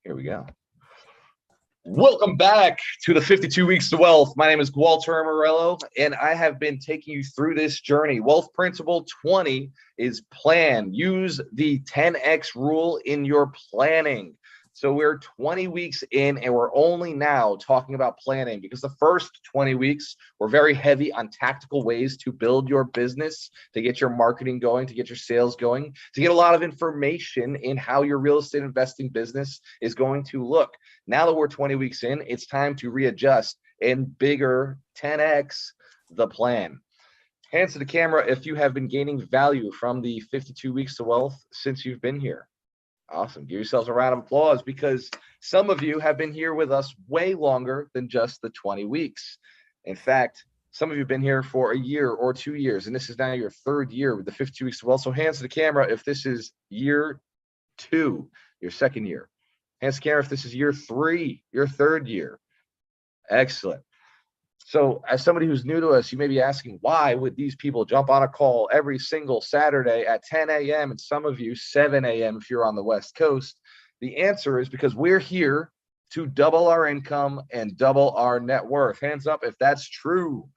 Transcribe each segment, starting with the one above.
Here we go. Welcome back to the 52 Weeks to Wealth. My name is Walter Morello, and I have been taking you through this journey. Wealth Principle 20 is plan. Use the 10X rule in your planning. So we're 20 weeks in, and we're only now talking about planning because the first 20 weeks were very heavy on tactical ways to build your business, to get your marketing going, to get your sales going, to get a lot of information in how your real estate investing business is going to look. Now that we're 20 weeks in, it's time to readjust and bigger 10X the plan. Hands to the camera if you have been gaining value from the 52 Weeks to Wealth since you've been here. Awesome. Give yourselves a round of applause because some of you have been here with us way longer than just the 20 weeks. In fact, some of you have been here for a year or 2 years, and this is now your third year with the 52 Weeks to Wealth. So hands to the camera if this is year 2, your second year. Hands to the camera if this is year 3, your third year. Excellent. So as somebody who's new to us, you may be asking, why would these people jump on a call every single Saturday at 10 a.m. and some of you 7 a.m. if you're on the West Coast? The answer is because we're here to double our income and double our net worth. Hands up if that's true.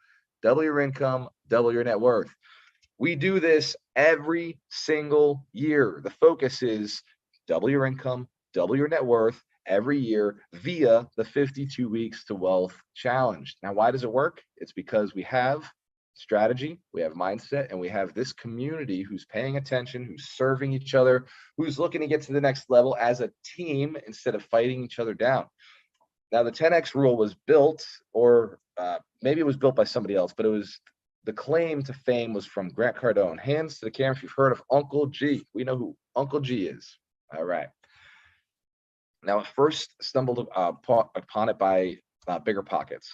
Double your income, double your net worth. We do this every single year. The focus is double your income, double your net worth every year via the 52 Weeks to Wealth Challenge. Now, why does it work? It's because we have strategy, we have mindset, and we have this community who's paying attention, who's serving each other, who's looking to get to the next level as a team instead of fighting each other down. Now, the 10X rule was built, or maybe it was built by somebody else, but it was the claim to fame was from Grant Cardone. Hands to the camera if you've heard of Uncle G. We know who Uncle G is. All right. Now, I first stumbled upon it by Bigger Pockets.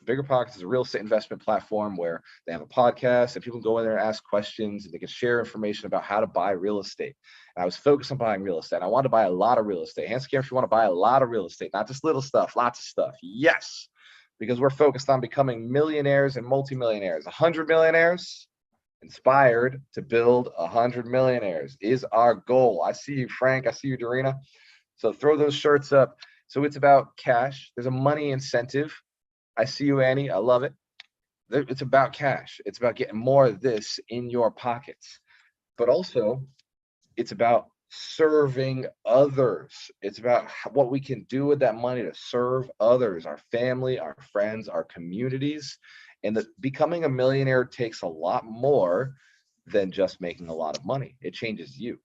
Bigger Pockets is a real estate investment platform where they have a podcast and people can go in there and ask questions and they can share information about how to buy real estate. And I was focused on buying real estate. I wanted to buy a lot of real estate. Hands to camera if you want to buy a lot of real estate, not just little stuff, lots of stuff. Yes, because we're focused on becoming millionaires and multimillionaires. 100 millionaires inspired to build 100 millionaires is our goal. I see you, Frank. I see you, Dorina. So throw those shirts up. So it's about cash. There's a money incentive. I see you, Annie. I love it. It's about cash. It's about getting more of this in your pockets. But also, it's about serving others. It's about what we can do with that money to serve others, our family, our friends, our communities. And that becoming a millionaire takes a lot more than just making a lot of money. It changes you.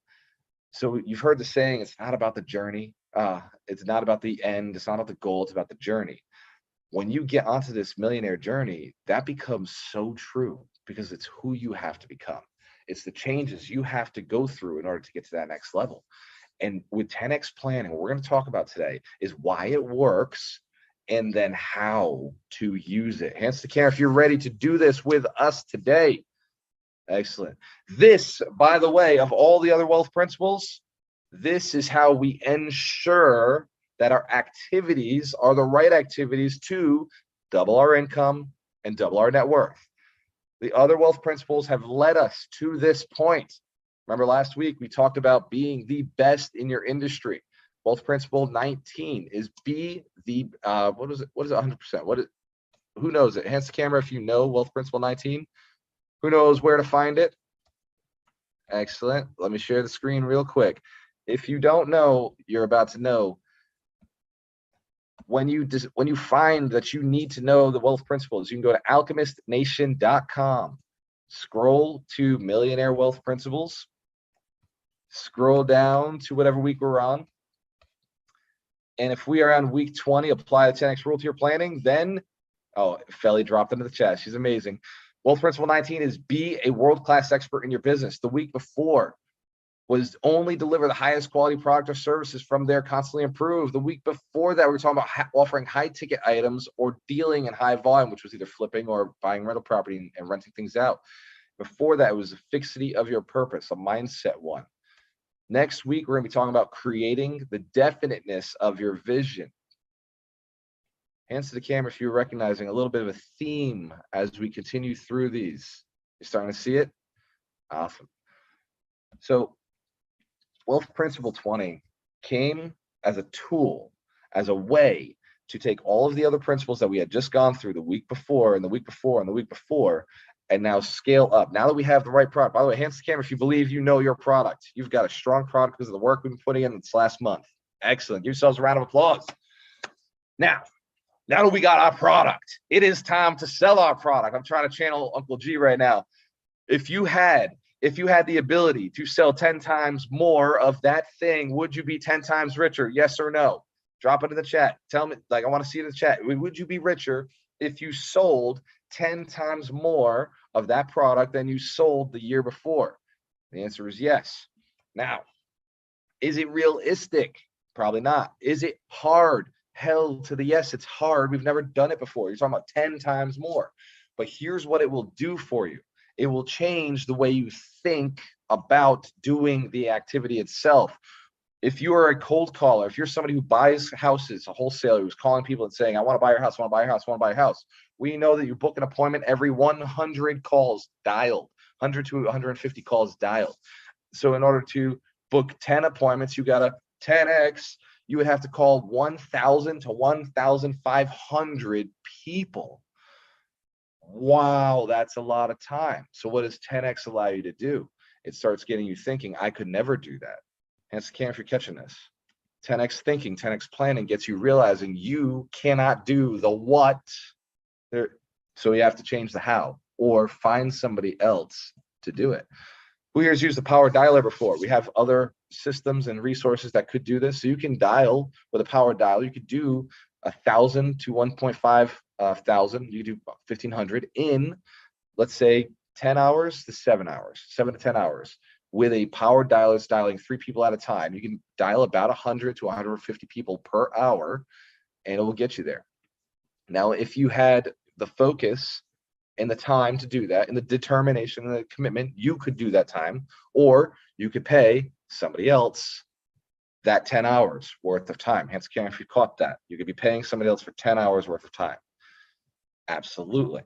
So you've heard the saying, it's not about the journey. It's not about the end. It's not about the goal. It's about the journey. When you get onto this millionaire journey, that becomes so true because it's who you have to become. It's the changes you have to go through in order to get to that next level. And with 10X planning, what we're going to talk about today is why it works and then how to use it. Hands to the camera if you're ready to do this with us today. Excellent. This, by the way, of all the other wealth principles, this is how we ensure that our activities are the right activities to double our income and double our net worth. The other wealth principles have led us to this point. Remember last week, we talked about being the best in your industry. Wealth principle 19 is be the, what is it 100%? Who knows it? Hands to camera if you know wealth principle 19. Who knows where to find it? Excellent. Let me share the screen real quick. If you don't know, you're about to know. When you find that you need to know the wealth principles, you can go to alchemistnation.com, scroll to Millionaire Wealth Principles, scroll down to whatever week we're on. And if we are on week 20, apply the 10X rule to your planning, then, oh, Felly dropped into the chat. She's amazing. Wealth principle 19 is be a world-class expert in your business. The week before was only deliver the highest quality product or services from there, constantly improve. The week before that, we were talking about offering high ticket items or dealing in high volume, which was either flipping or buying rental property and renting things out. Before that, it was the fixity of your purpose, a mindset one. Next week, we're going to be talking about creating the definiteness of your vision. Hands to the camera if you're recognizing a little bit of a theme as we continue through these. You're starting to see it? Awesome. So wealth principle 20 came as a tool, as a way to take all of the other principles that we had just gone through the week before and the week before and the week before, and now scale up. Now that we have the right product, by the way, hands to the camera if you believe you know your product. You've got a strong product because of the work we've been putting in this last month. Excellent. Give yourselves a round of applause. Now that we got our product, it is time to sell our product. I'm trying to channel Uncle G right now. If you had the ability to sell 10 times more of that thing, would you be 10 times richer? Yes or no? Drop it in the chat. Tell me, like, I want to see it in the chat. Would you be richer if you sold 10 times more of that product than you sold the year before? The answer is yes. Now, is it realistic? Probably not. Is it hard? Hell to the yes, it's hard. We've never done it before. You're talking about 10 times more. But here's what it will do for you. It will change the way you think about doing the activity itself. If you are a cold caller, if you're somebody who buys houses, a wholesaler who's calling people and saying, I want to buy your house, I want to buy your house, I want to buy your house. We know that you book an appointment every 100 calls dialed, 100 to 150 calls dialed. So in order to book 10 appointments, you got to 10x. You would have to call 1,000 to 1,500 people. Wow, that's a lot of time. So what does 10x allow you to do? It starts getting you thinking, I could never do that. Hence, Cam, if you're catching this, 10x thinking, 10x planning gets you realizing you cannot do the what. So you have to change the how or find somebody else to do it. Who here's used the power dialer before? We have other systems and resources that could do this. So you can dial with a power dialer. You could do 1,000 to 1.5 thousand. You do 1,500 in, let's say, 10 hours to 7 hours, 7 to 10 hours. With a power dialer that's dialing 3 people at a time, you can dial about 100 to 150 people per hour, and it will get you there. Now, if you had the focus and the time to do that, and the determination and the commitment, you could do that time, or you could pay somebody else that 10 hours worth of time. Hence, Karen, if you caught that, you could be paying somebody else for 10 hours worth of time. Absolutely.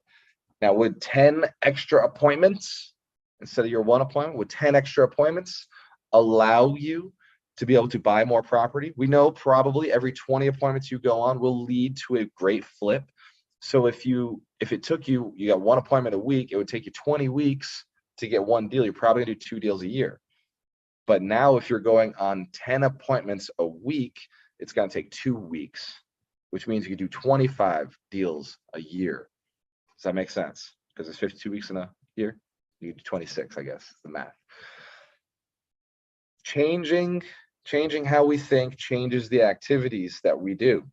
Now, would 10 extra appointments instead of your one appointment, would 10 extra appointments allow you to be able to buy more property? We know probably every 20 appointments you go on will lead to a great flip. So if it took you got one appointment a week, it would take you 20 weeks to get one deal. You're probably gonna do 2 deals a year. But now if you're going on 10 appointments a week, it's gonna take 2 weeks, which means you can do 25 deals a year. Does that make sense? Because there's 52 weeks in a year. You do 26, I guess, the math. Changing how we think changes the activities that we do.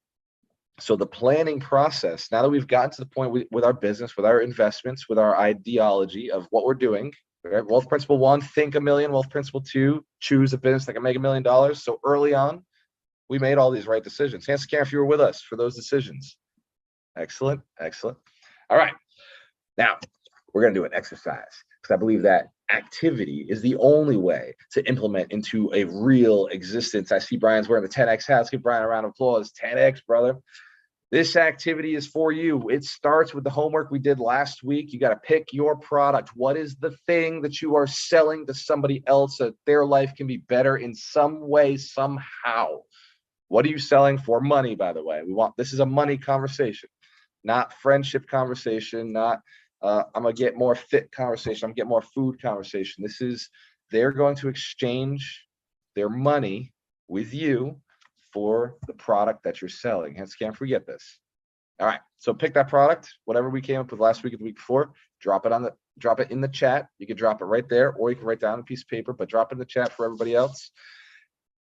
So the planning process, now that we've gotten to the point with our business, with our investments, with our ideology of what we're doing, right? Wealth principle 1, think $1 million. Wealth principle 2, choose a business that can make $1 million. So early on, we made all these right decisions. Hands to Karen if you were with us for those decisions. Excellent, excellent. All right, now we're gonna do an exercise, because I believe that activity is the only way to implement into a real existence. I see Brian's wearing the 10X hat. Let's give Brian a round of applause. 10X, brother. This activity is for you. It starts with the homework we did last week. You got to pick your product. What is the thing that you are selling to somebody else that their life can be better in some way, somehow? What are you selling for? Money, by the way. This is a money conversation, not friendship conversation, not I'm gonna get more fit conversation, I'm gonna get more food conversation. This is, they're going to exchange their money with you for the product that you're selling. Hence, can't forget this. All right, so pick that product, whatever we came up with last week or the week before, drop it in the chat. You can drop it right there, or you can write down a piece of paper, but drop it in the chat for everybody else.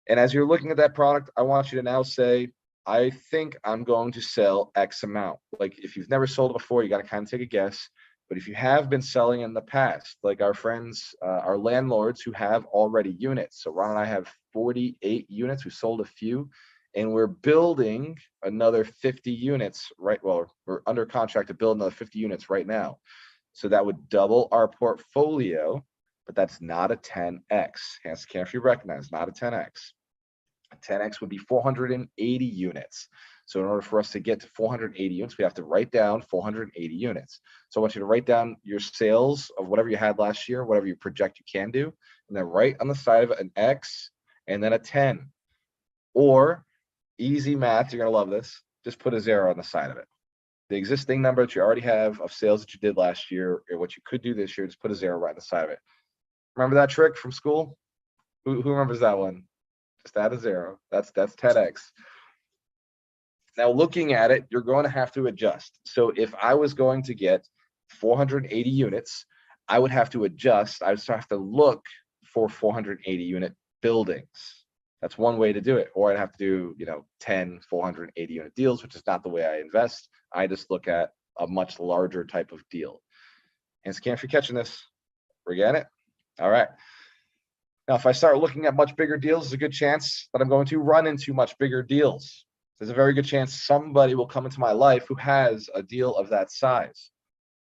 And as you're looking at that product, I want you to now say, I think I'm going to sell X amount. Like, if you've never sold it before, you got to kind of take a guess. But if you have been selling in the past, like our friends, our landlords who have already units. So Ron and I have 48 units. We sold a few, and we're building another 50 units, right? Well, we're under contract to build another 50 units right now. So that would double our portfolio, but that's not a 10X. Hands to Karen if you recognize, not a 10X. A 10X would be 480 units. So in order for us to get to 480 units, we have to write down 480 units. So I want you to write down your sales of whatever you had last year, whatever you project you can do, and then write on the side of an X and then a 10. Or Easy math. You're going to love this. Just put a 0 on the side of it. The existing number that you already have of sales that you did last year or what you could do this year, just put a 0 right on the side of it. Remember that trick from school? Who remembers that one? Just add a 0. That's 10x. Now, looking at it, you're going to have to adjust. So if I was going to get 480 units, I would have to adjust. I would have to look for 480 unit buildings. That's one way to do it. Or I'd have to do, 10 480 unit deals, which is not the way I invest. I just look at a much larger type of deal. And Cam, if you're catching this, we're getting it. All right. Now, if I start looking at much bigger deals, there's a good chance that I'm going to run into much bigger deals. There's a very good chance somebody will come into my life who has a deal of that size.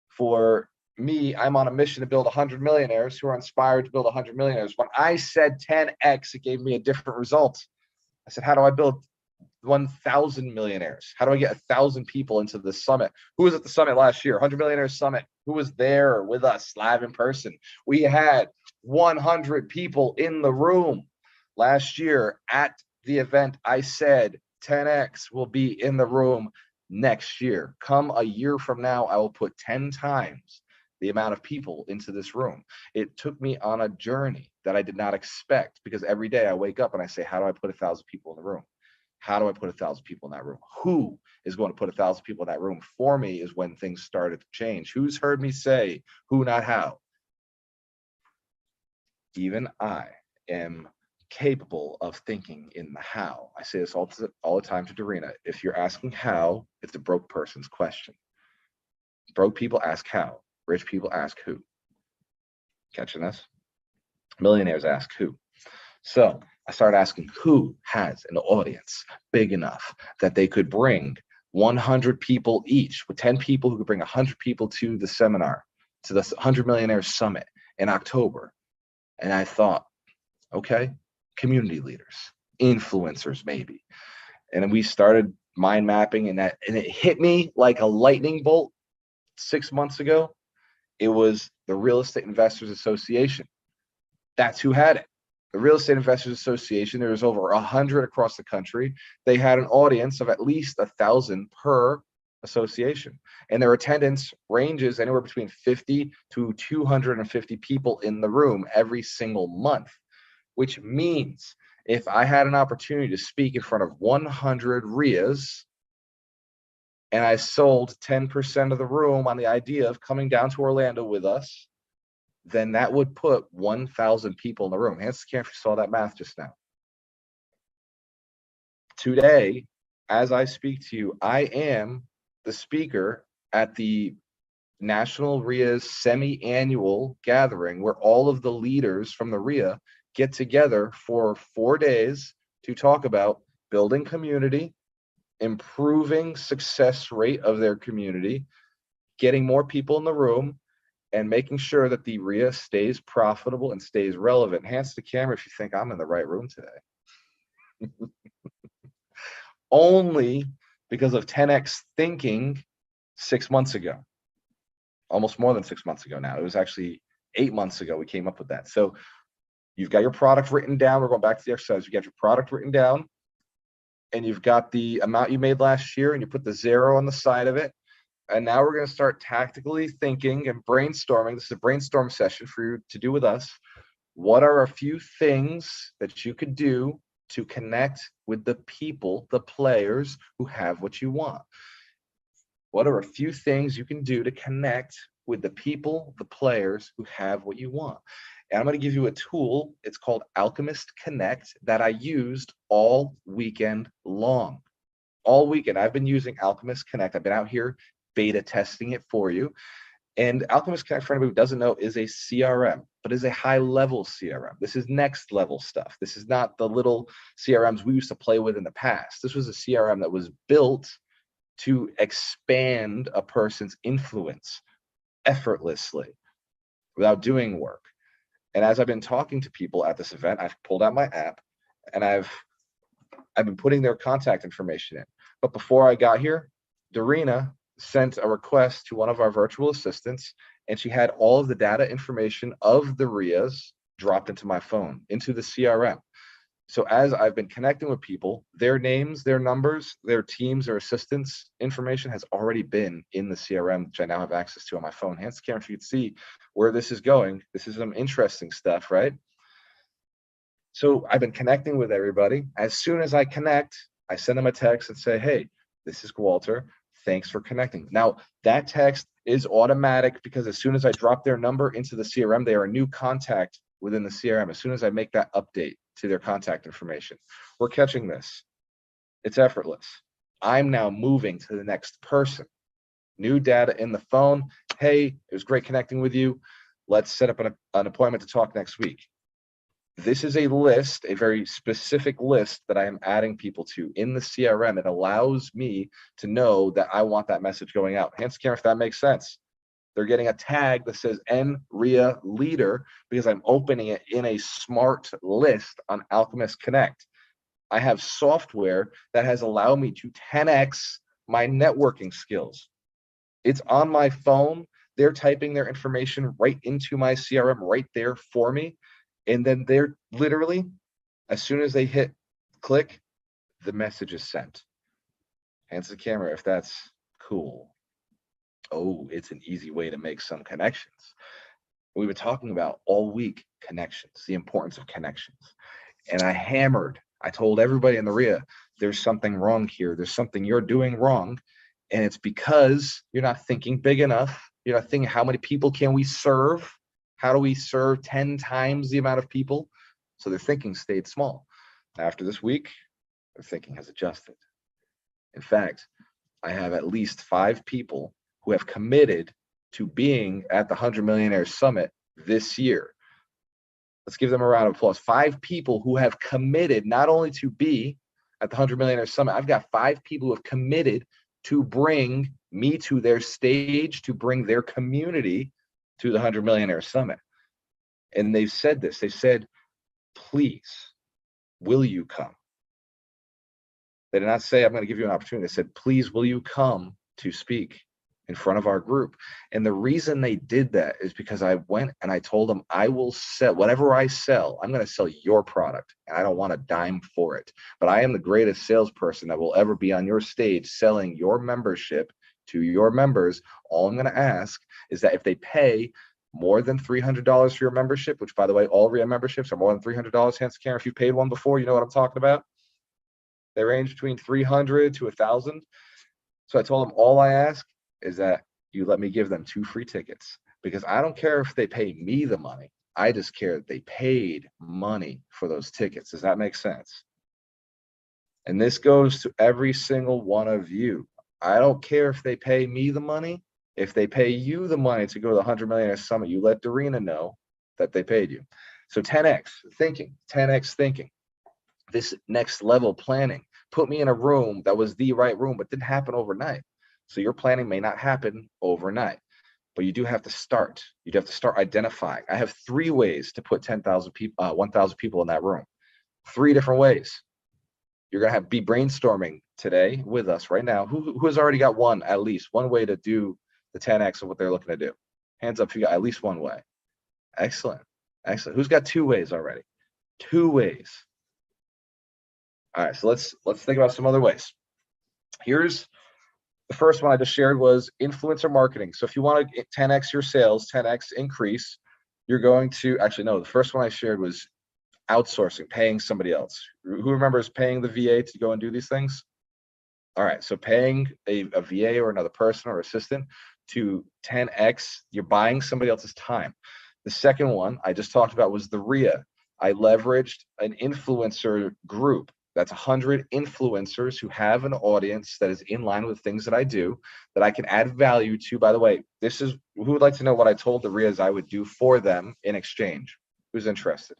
For me, I'm on a mission to build 100 millionaires who are inspired to build 100 millionaires. When I said 10x, it gave me a different result. I said, how do I build 1,000 millionaires? How do I get 1,000 people into the summit? Who was at the summit last year? 100 Millionaires Summit. Who was there with us live in person? We had 100 people in the room last year at the event. I said 10x will be in the room next year. Come a year from now, I will put 10 times the amount of people into this room. It took me on a journey that I did not expect, because every day I wake up and I say, how do I put 1,000 people in the room? How do I put 1,000 people in that room? Who is going to put 1,000 people in that room for me is when things started to change. Who's heard me say, who, not how? Even I am capable of thinking in the how. I say this all the time to Dorina. If you're asking how, it's a broke person's question. Broke people ask how. Rich people ask who. Catching this? Millionaires ask who. So I started asking who has an audience big enough that they could bring 100 people each, with 10 people who could bring 100 people to the seminar, to the 100 Millionaires Summit in October. And I thought, okay, community leaders, influencers maybe. And then we started mind mapping, and it hit me like a lightning bolt 6 months ago. It was the Real Estate Investors Association. That's who had it. The Real Estate Investors Association, there was over 100 across the country. They had an audience of at least 1,000 per association. And their attendance ranges anywhere between 50 to 250 people in the room every single month, which means if I had an opportunity to speak in front of 100 RIAs and I sold 10% of the room on the idea of coming down to Orlando with us, then that would put 1,000 people in the room. Hands to camera if you saw that math just now. Today, as I speak to you, I am the speaker at the National RIA's semi-annual gathering, where all of the leaders from the RIA get together for 4 days to talk about building community, improving success rate of their community, getting more people in the room, and making sure that the RIA stays profitable and stays relevant. Hands to camera if you think I'm in the right room today. Only because of 10x thinking 6 months ago. Almost more than 6 months ago now. It was actually 8 months ago we came up with that. So you've got your product written down. We're going back to the exercise. You got your product written down, and you've got the amount you made last year, and you put the 0 on the side of it. And now we're going to start tactically thinking and brainstorming. This is a brainstorm session for you to do with us. What are a few things that you could do to connect with the people, the players who have what you want? What are a few things you can do to connect with the people, the players who have what you want? And I'm going to give you a tool. It's called Alchemist Connect that I used all weekend long. All weekend, I've been using Alchemist Connect. I've been out here beta testing it for you. And Alchemist Connect, for anybody who doesn't know, is a CRM, but is a high-level CRM. This is next-level stuff. This is not the little CRMs we used to play with in the past. This was a CRM that was built to expand a person's influence effortlessly without doing work. And as I've been talking to people at this event, I've pulled out my app and I've been putting their contact information in. But before I got here, Dorina sent a request to one of our virtual assistants, and she had all of the data information of the RIAs dropped into my phone, into the CRM. So as I've been connecting with people, their names, their numbers, their teams, their assistants information has already been in the CRM, which I now have access to on my phone. Hence, Karen, if you could see where this is going, this is some interesting stuff, right? So I've been connecting with everybody. As soon as I connect, I send them a text and say, hey, this is Walter. Thanks for connecting. Now, that text is automatic because as soon as I drop their number into the CRM, they are a new contact within the CRM. As soon as I make that update to their contact information, we're catching this. It's effortless. I'm now moving to the next person. New data in the phone. Hey, it was great connecting with you. Let's set up an appointment to talk next week. This is a list, a very specific list that I am adding people to in the CRM. It allows me to know that I want that message going out. Hence, Karen, if that makes sense. They're getting a tag that says NRIA Leader because I'm opening it in a smart list on Alchemist Connect. I have software that has allowed me to 10x my networking skills. It's on my phone. They're typing their information right into my CRM right there for me. And then they're literally, as soon as they hit click, the message is sent. Hands the camera if that's cool. Oh, it's an easy way to make some connections. We've been talking about all week connections, the importance of connections. And I told everybody in the RIA, there's something wrong here. There's something you're doing wrong. And it's because you're not thinking big enough. You're not thinking, how many people can we serve? How do we serve 10 times the amount of people? So their thinking stayed small. After this week, their thinking has adjusted. In fact, I have at least 5 people who have committed to being at the 100 Millionaires Summit this year. Let's give them a round of applause. 5 people who have committed not only to be at the 100 Millionaires Summit, I've got 5 people who have committed to bring me to their stage, to bring their community to the 100 Millionaire Summit. And they've said this. They said, please, will you come? They did not say, I'm going to give you an opportunity. They said, please, will you come to speak in front of our group? And the reason they did that is because I went and I told them, I will sell whatever I sell. I'm going to sell your product and I don't want a dime for it. But I am the greatest salesperson that will ever be on your stage selling your membership to your members. All I'm going to ask is that if they pay more than $300 for your membership, which by the way, all RIA memberships are more than $300. Hence, Karen, if you paid one before, you know what I'm talking about. They range between $300 to $1,000. So I told them, all I ask is that you let me give them 2 free tickets, because I don't care if they pay me the money. I just care that they paid money for those tickets. Does that make sense? And this goes to every single one of you. I don't care if they pay me the money. If they pay you the money to go to the 100 Millionaire Summit, you let Darina know that they paid you. So 10x thinking, 10x thinking. This next level planning put me in a room that was the right room, but didn't happen overnight. So your planning may not happen overnight, but you do have to start. You have to start identifying. I have 3 ways to put 10,000 people, 1,000 people in that room. 3 different ways. You're going to be brainstorming today with us right now. Who has already got at least one way to do the 10x of what they're looking to do? Hands up if you got at least one way. Excellent. Excellent. Who's got 2 ways already? 2 ways. All right, so let's think about some other ways. Here's the first one I just shared, was influencer marketing. So if you want to 10x your sales, 10x increase, you're going to, actually no, the first one I shared was outsourcing, paying somebody else. Who remembers paying the VA to go and do these things? All right, so paying a VA or another person or assistant to 10x, you're buying somebody else's time. The second one I just talked about was the RIA. I leveraged an influencer group. That's 100 influencers who have an audience that is in line with things that I do, that I can add value to. By the way, this is, who would like to know what I told the RIAs I would do for them in exchange? Who's interested?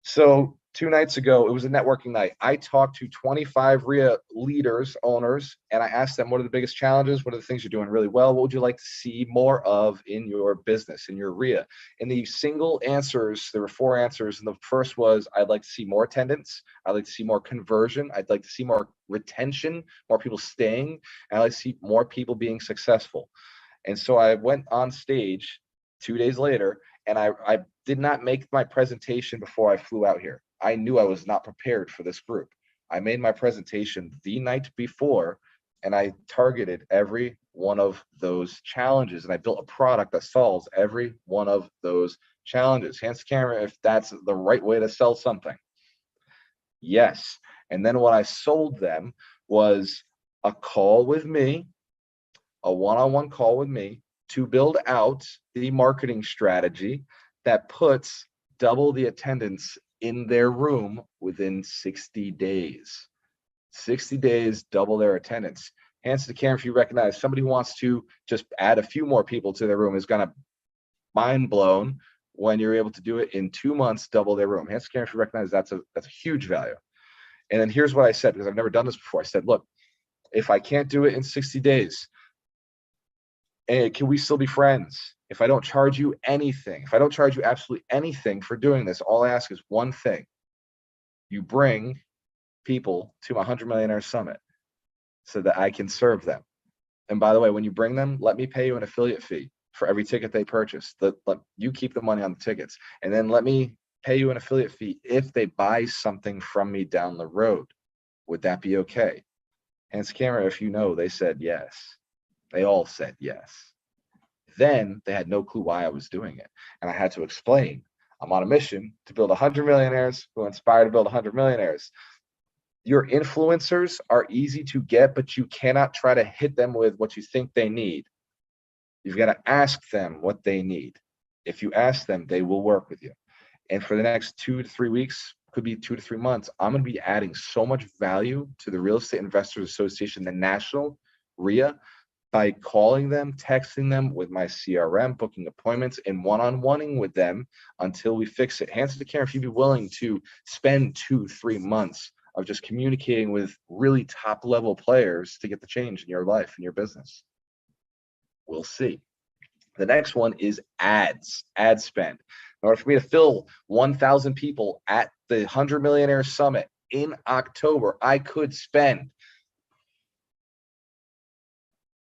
So 2 nights ago, it was a networking night. I talked to 25 RIA leaders, owners, and I asked them, what are the biggest challenges? What are the things you're doing really well? What would you like to see more of in your business, in your RIA? And the single answers, there were 4 answers. And the first was, I'd like to see more attendance. I'd like to see more conversion. I'd like to see more retention, more people staying. And I'd like to see more people being successful. And so I went on stage 2 days later, and I did not make my presentation before I flew out here. I knew I was not prepared for this group. I made my presentation the night before, and I targeted every one of those challenges, and I built a product that solves every one of those challenges. Hands to camera if that's the right way to sell something. Yes. And then what I sold them was a call with me, a one-on-one call with me to build out the marketing strategy that puts double the attendance in their room within 60 days. 60 days, double their attendance. Hands to the camera if you recognize somebody who wants to just add a few more people to their room is gonna mind blown when you're able to do it in 2 months, double their room. Hands to the camera if you recognize that's a huge value. And then here's what I said, because I've never done this before. I said, look, if I can't do it in 60 days, can we still be friends? If I don't charge you anything, if I don't charge you absolutely anything for doing this, all I ask is one thing. You bring people to my 100 Millionaire Summit so that I can serve them. And by the way, when you bring them, let me pay you an affiliate fee for every ticket they purchase. Let you keep the money on the tickets. And then let me pay you an affiliate fee if they buy something from me down the road. Would that be okay? Hands to camera if you know. They said yes. They all said yes. Then they had no clue why I was doing it. And I had to explain, I'm on a mission to build 100 millionaires who inspire to build 100 millionaires. Your influencers are easy to get, but you cannot try to hit them with what you think they need. You've got to ask them what they need. If you ask them, they will work with you. And for the next 2 to 3 weeks, could be 2 to 3 months, I'm going to be adding so much value to the Real Estate Investors Association, the national RIA, by calling them, texting them with my CRM, booking appointments, and one-on-oneing with them until we fix it. Hands to the camera if you'd be willing to spend 2-3 months of just communicating with really top-level players to get the change in your life and your business. We'll see. The next one is ads, ad spend. In order for me to fill 1,000 people at the 100 Millionaire Summit in October, I could spend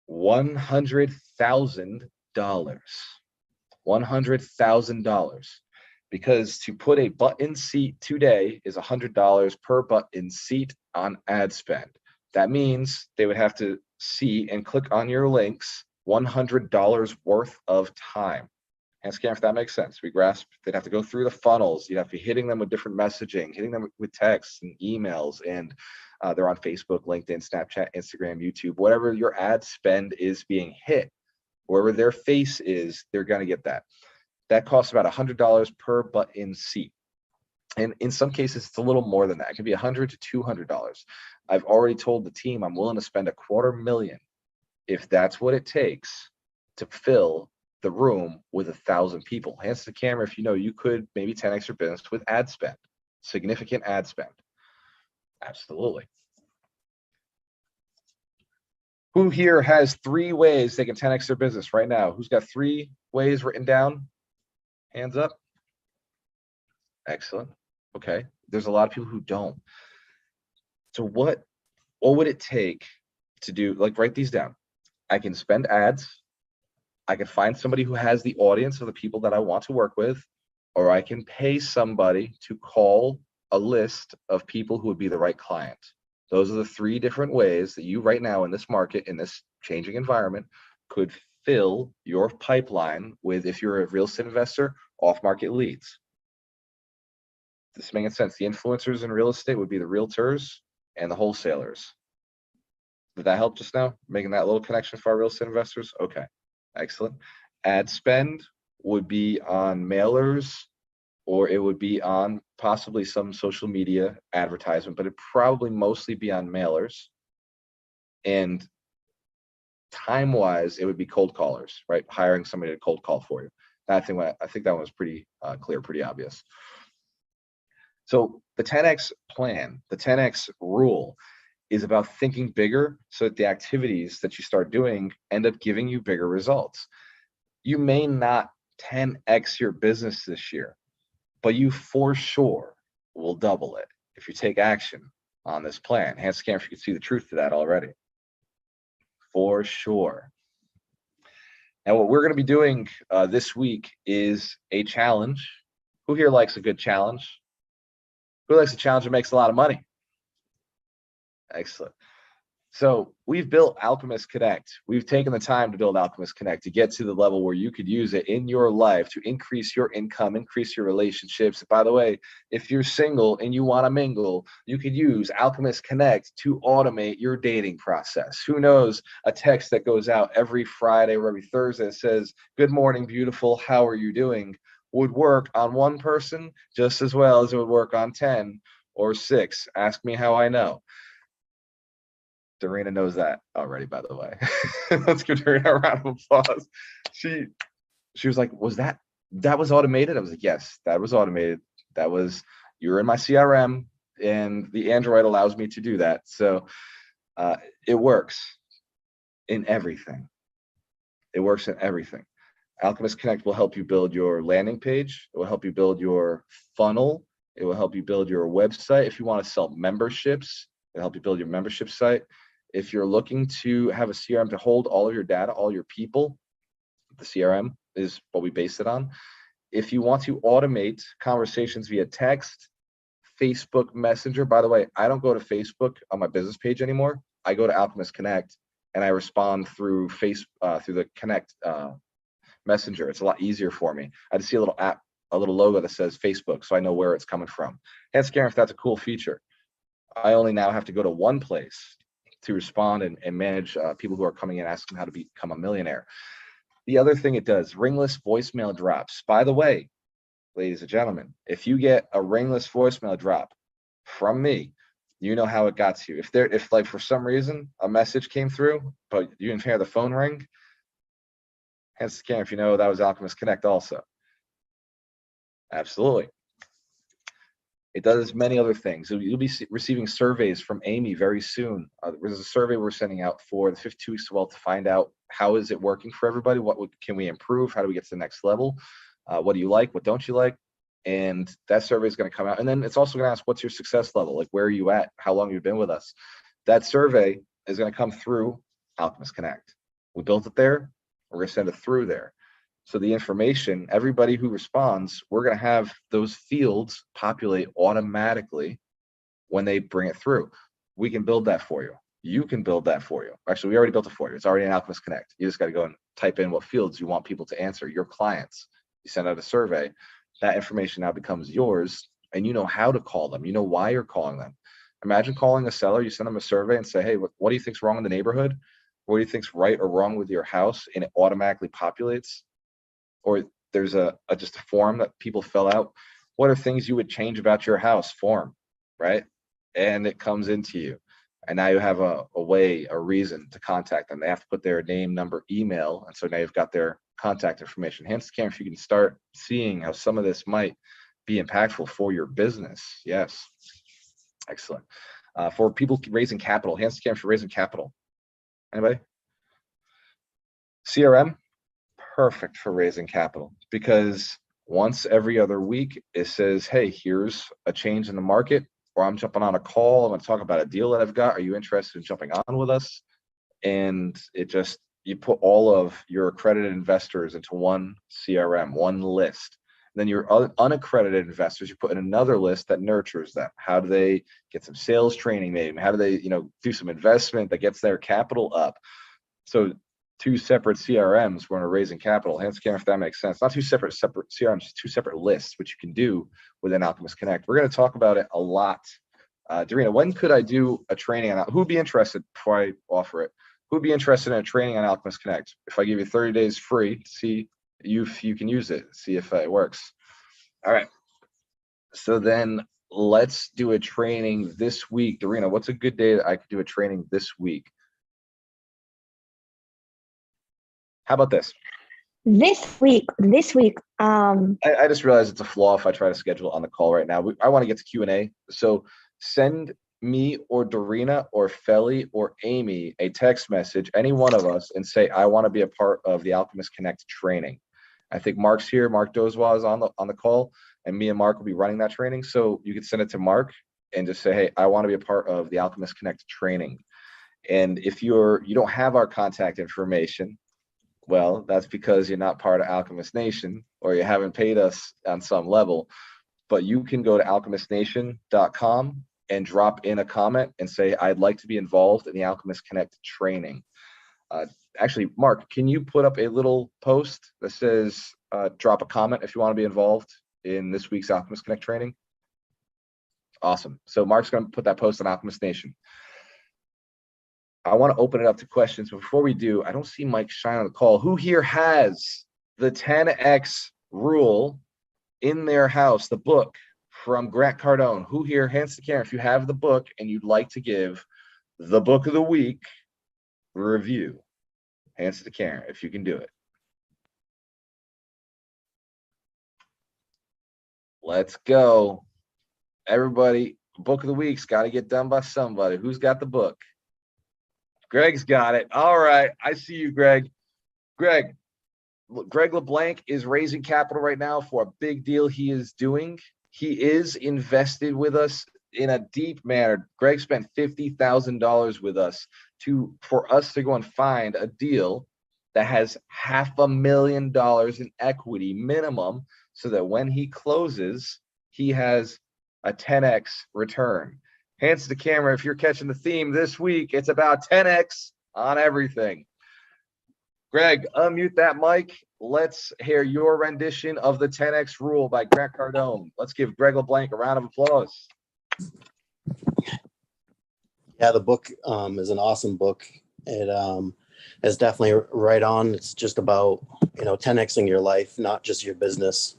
$100,000. $100,000. Because to put a button seat today is $100 per button seat on ad spend. That means they would have to see and click on your links $100 worth of time. And scan if that makes sense. We grasp they'd have to go through the funnels. You'd have to be hitting them with different messaging, hitting them with texts and emails, and they're on Facebook, LinkedIn, Snapchat, Instagram, YouTube, whatever your ad spend is being hit, wherever their face is, they're going to get that. That costs about $100 per button seat. And in some cases, it's a little more than that. It can be $100 to $200. I've already told the team I'm willing to spend $250,000 if that's what it takes to fill the room with 1,000 people. Hands to the camera if you know you could maybe 10x your business with ad spend, significant ad spend. Absolutely. Who here has 3 ways they can 10x their business right now? Who's got 3 ways written down? Hands up. Excellent. Okay. There's a lot of people who don't. So what would it take to do, like, write these down. I can spend ads. I can find somebody who has the audience of the people that I want to work with, or I can pay somebody to call a list of people who would be the right client. Those are the 3 different ways that you right now in this market, in this changing environment, could fill your pipeline with, if you're a real estate investor, off-market leads. This is making sense. The influencers in real estate would be the realtors and the wholesalers. Did that help just now? Making that little connection for our real estate investors? Okay, excellent. Ad spend would be on mailers, or it would be on possibly some social media advertisement, but it'd probably mostly be on mailers. And time-wise, it would be cold callers, right? Hiring somebody to cold call for you. I think that one was pretty clear, pretty obvious. So the 10X plan, the 10X rule, is about thinking bigger so that the activities that you start doing end up giving you bigger results. You may not 10X your business this year, but you for sure will double it if you take action on this plan. Hands scan if you can see the truth to that already. For sure. Now, what we're going to be doing this week is a challenge. Who here likes a good challenge? Who likes a challenge and makes a lot of money? Excellent. So we've built Alchemist Connect. We've taken the time to build Alchemist Connect to get to the level where you could use it in your life to increase your income, increase your relationships. By the way, if you're single and you want to mingle, you could use Alchemist Connect to automate your dating process. Who knows, a text that goes out every Friday or every Thursday that says, "Good morning, beautiful. How are you doing?" would work on one person just as well as it would work on 10 or 6. Ask me how I know. Dorena knows that already, by the way. Let's give Dorena a round of applause. She was like, that was automated? I was like, yes, that was automated. You're in my CRM, and the Android allows me to do that. So it works in everything. It works in everything. Alchemist Connect will help you build your landing page. It will help you build your funnel. It will help you build your website. If you want to sell memberships, it'll help you build your membership site. If you're looking to have a CRM to hold all of your data, all your people, the CRM is what we base it on. If you want to automate conversations via text, Facebook Messenger, by the way, I don't go to Facebook on my business page anymore. I go to Alchemist Connect and I respond through through the Connect Messenger. It's a lot easier for me. I just see a little logo that says Facebook, so I know where it's coming from. Hence, Karen, if that's a cool feature. I only now have to go to one place to respond and manage people who are coming in asking how to become a millionaire. The other thing it does, ringless voicemail drops. By the way, ladies and gentlemen, if you get a ringless voicemail drop from me, you know how it got to you. If like for some reason a message came through, but you didn't hear the phone ring, hence the if you know that was Alchemist Connect also. Absolutely. It does many other things. So you'll be receiving surveys from Amy very soon. There's a survey we're sending out for the 52 Weeks to Wealth to find out how is it working for everybody? What can we improve? How do we get to the next level? What do you like? What don't you like? And that survey is going to come out. And then it's also going to ask, what's your success level? Like, where are you at? How long have you been with us? That survey is going to come through Alchemist Connect. We built it there. We're going to send it through there. So the information, everybody who responds, we're going to have those fields populate automatically when they bring it through. We can build that for you. You can build that for you. Actually, we already built it for you. It's already in Alchemist Connect. You just got to go and type in what fields you want people to answer, your clients. You send out a survey. That information now becomes yours, and you know how to call them. You know why you're calling them. Imagine calling a seller. You send them a survey and say, hey, what do you think's wrong in the neighborhood? What do you think's right or wrong with your house? And it automatically populates. Or there's just a form that people fill out. What are things you would change about your house? Form, right? And it comes into you. And now you have a reason to contact them. They have to put their name, number, email. And so now you've got their contact information. Hence, Cam, if you can start seeing how some of this might be impactful for your business. Yes. Excellent. For people raising capital, hence, Cam, for raising capital. Anybody? CRM? Perfect for raising capital, because once every other week it says, hey, here's a change in the market, or I'm jumping on a call, I'm going to talk about a deal that I've got, are you interested in jumping on with us? And you put all of your accredited investors into one CRM, one list. And then your unaccredited investors, you put in another list that nurtures them. How do they get some sales training maybe? How do they do some investment that gets their capital up? So two separate CRMs when we're raising capital. Hence, if that makes sense. Not two separate CRMs, two separate lists, which you can do within Alchemist Connect. We're going to talk about it a lot. Dorena, when could I do a training on that? Who'd be interested before I offer it? Who'd be interested in a training on Alchemist Connect? If I give you 30 days free to see if you can use it, see if it works. All right. So then let's do a training this week. Dorena, what's a good day that I could do a training this week? How about this? This week. I just realized it's a flaw if I try to schedule on the call right now. I want to get to Q&A. So send me or Dorena or Feli or Amy a text message, any one of us, and say, I want to be a part of the Alchemist Connect training. I think Mark's here. Mark Dozwa is on the call, and me and Mark will be running that training. So you can send it to Mark and just say, hey, I want to be a part of the Alchemist Connect training. And if you don't have our contact information, well, that's because you're not part of Alchemist Nation, or you haven't paid us on some level. but you can go to alchemistnation.com and drop in a comment and say, I'd like to be involved in the Alchemist Connect training. Actually, Mark, can you put up a little post that says, drop a comment if you want to be involved in this week's Alchemist Connect training? Awesome. So Mark's going to put that post on Alchemist Nation. I want to open it up to questions, but before we do, I don't see Mike Shine on the call. Who here has the 10X rule in their house, the book from Grant Cardone? Who here, hands to the camera, if you have the book and you'd like to give the book of the week review? Hands to the camera if you can do it. Let's go. Everybody, book of the week's got to get done by somebody. Who's got the book? Greg's got it. All right. I see you, Greg. Greg LeBlanc is raising capital right now for a big deal he is doing. He is invested with us in a deep manner. Greg spent $50,000 with us for us to go and find a deal that has $500,000 in equity minimum, so that when he closes, he has a 10X return. Hands to the camera if you're catching the theme this week. It's about 10X on everything. Greg, unmute that mic. Let's hear your rendition of the 10X rule by Grant Cardone. Let's give Greg LeBlanc a round of applause. Yeah, the book is an awesome book. It is definitely right on. It's just about 10Xing your life, not just your business,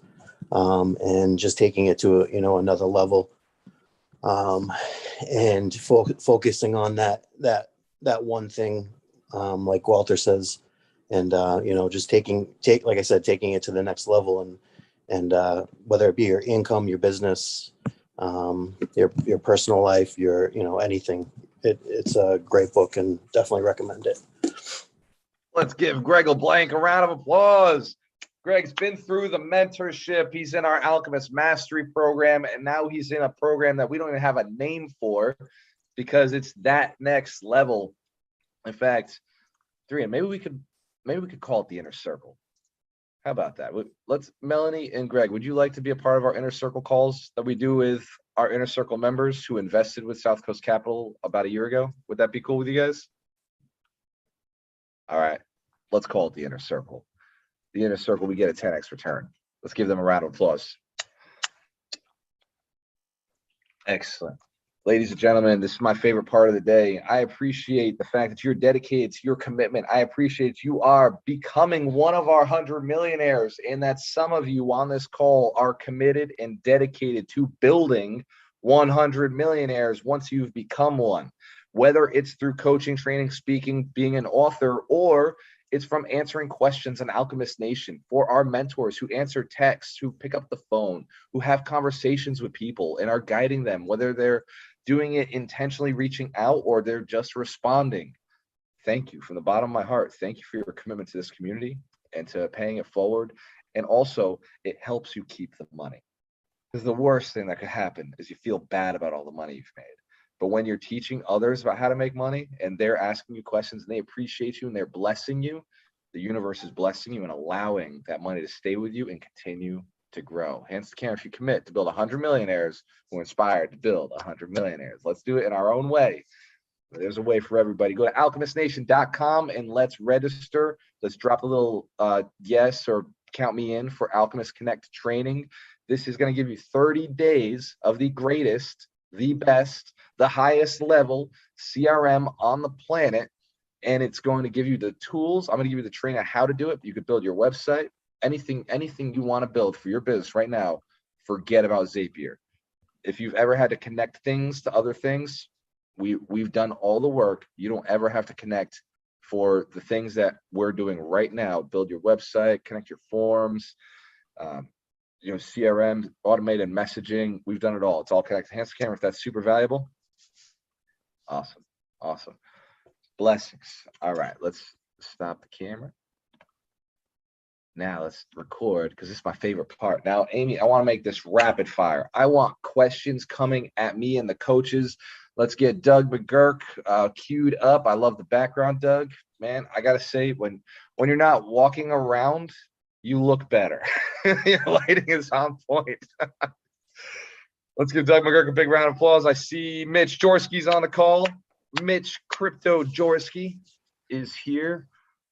and just taking it to another level, and focusing on that one thing, like Walter says, and just taking it to the next level, and whether it be your income, your business, your personal life, your anything. It's a great book and definitely recommend it. Let's give Greg LeBlanc a round of applause. Greg's been through the mentorship. He's in our Alchemist Mastery program, and now he's in a program that we don't even have a name for because it's that next level. In fact, maybe we could call it the Inner Circle. How about that? Let's, Melanie and Greg, would you like to be a part of our Inner Circle calls that we do with our Inner Circle members who invested with South Coast Capital about a year ago? Would that be cool with you guys? All right, let's call it the Inner Circle. The Inner Circle, we get a 10X return. Let's give them a round of applause. Excellent. Ladies and gentlemen, this is my favorite part of the day. I appreciate the fact that you're dedicated to your commitment. I appreciate you are becoming one of our 100 millionaires, and that some of you on this call are committed and dedicated to building 100 millionaires once you've become one. Whether it's through coaching, training, speaking, being an author, or it's from answering questions on Alchemist Nation for our mentors who answer texts, who pick up the phone, who have conversations with people and are guiding them, whether they're doing it intentionally reaching out or they're just responding. Thank you from the bottom of my heart. Thank you for your commitment to this community and to paying it forward. And also, it helps you keep the money. Because the worst thing that could happen is you feel bad about all the money you've made. But when you're teaching others about how to make money and they're asking you questions and they appreciate you and they're blessing you, the universe is blessing you and allowing that money to stay with you and continue to grow. Hands to camera if you commit to build 100 millionaires who are inspired to build 100 millionaires. Let's do it in our own way. There's a way for everybody. Go to alchemistnation.com and let's register. Let's drop a little yes or count me in for Alchemist Connect training. This is going to give you 30 days of the greatest, the best, the highest level CRM on the planet. And it's going to give you the tools. I'm going to give you the training on how to do it. You could build your website, anything you want to build for your business right now. Forget about Zapier. If you've ever had to connect things to other things, we've done all the work. You don't ever have to connect for the things that we're doing right now. Build your website, connect your forms, CRM, automated messaging. We've done it all. It's all connected. Hands to camera if that's super valuable. Awesome. Blessings. All right, let's stop the camera. Now let's record because this is my favorite part. Now, Amy, I want to make this rapid fire. I want questions coming at me and the coaches. Let's get Doug McGurk queued up. I love the background, Doug. Man, I got to say, when you're not walking around, you look better. Your lighting is on point. Let's give Doug McGurk a big round of applause. I see Mitch Jorsky's on the call. Mitch Crypto Jorsky is here.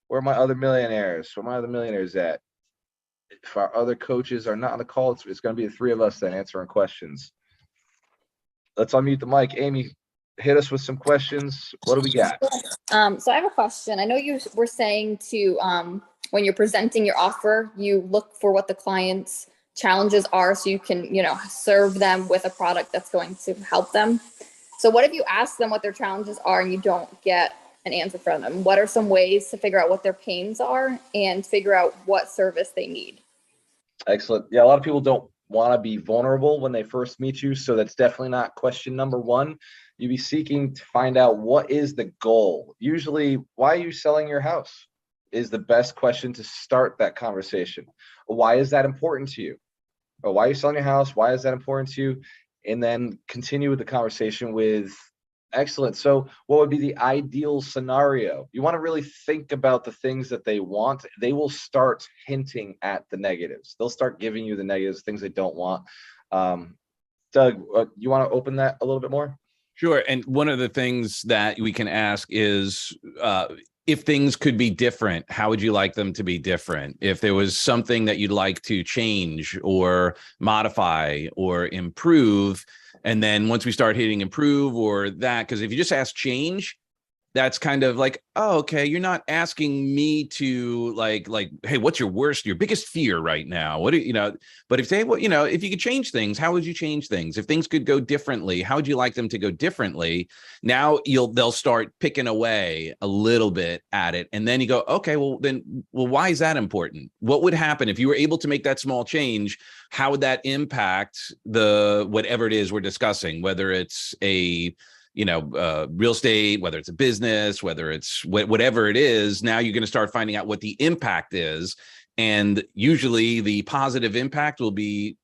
Where are my other millionaires? Where are my other millionaires at? If our other coaches are not on the call, it's going to be the three of us then answering questions. Let's unmute the mic. Amy, hit us with some questions. What do we got? So I have a question. I know you were saying to, when you're presenting your offer, you look for what the client's challenges are so you can, serve them with a product that's going to help them. So what if you ask them what their challenges are and you don't get an answer from them? What are some ways to figure out what their pains are and figure out what service they need? Excellent. Yeah, a lot of people don't want to be vulnerable when they first meet you. So that's definitely not question number one. You'd be seeking to find out what is the goal. Usually, why are you selling your house is the best question to start that conversation. Why is that important to you? Or why are you selling your house? Why is that important to you? And then continue with the conversation with, excellent. So what would be the ideal scenario? You want to really think about the things that they want. They will start hinting at the negatives. They'll start giving you the negatives, things they don't want. Doug, you want to open that a little bit more? Sure. And one of the things that we can ask is, if things could be different, how would you like them to be different? If there was something that you'd like to change or modify or improve, and then once we start hitting improve or that, because if you just ask change, that's kind of like, oh, okay, you're not asking me to like, hey, what's your biggest fear right now? What do you know? But if they, if you could change things, how would you change things? If things could go differently, how would you like them to go differently? Now they'll start picking away a little bit at it. And then you go, okay, well, why is that important? What would happen if you were able to make that small change? How would that impact whatever it is we're discussing, whether it's real estate, whether it's a business, whether it's whatever it is. Now you're going to start finding out what the impact is. And usually the positive impact will be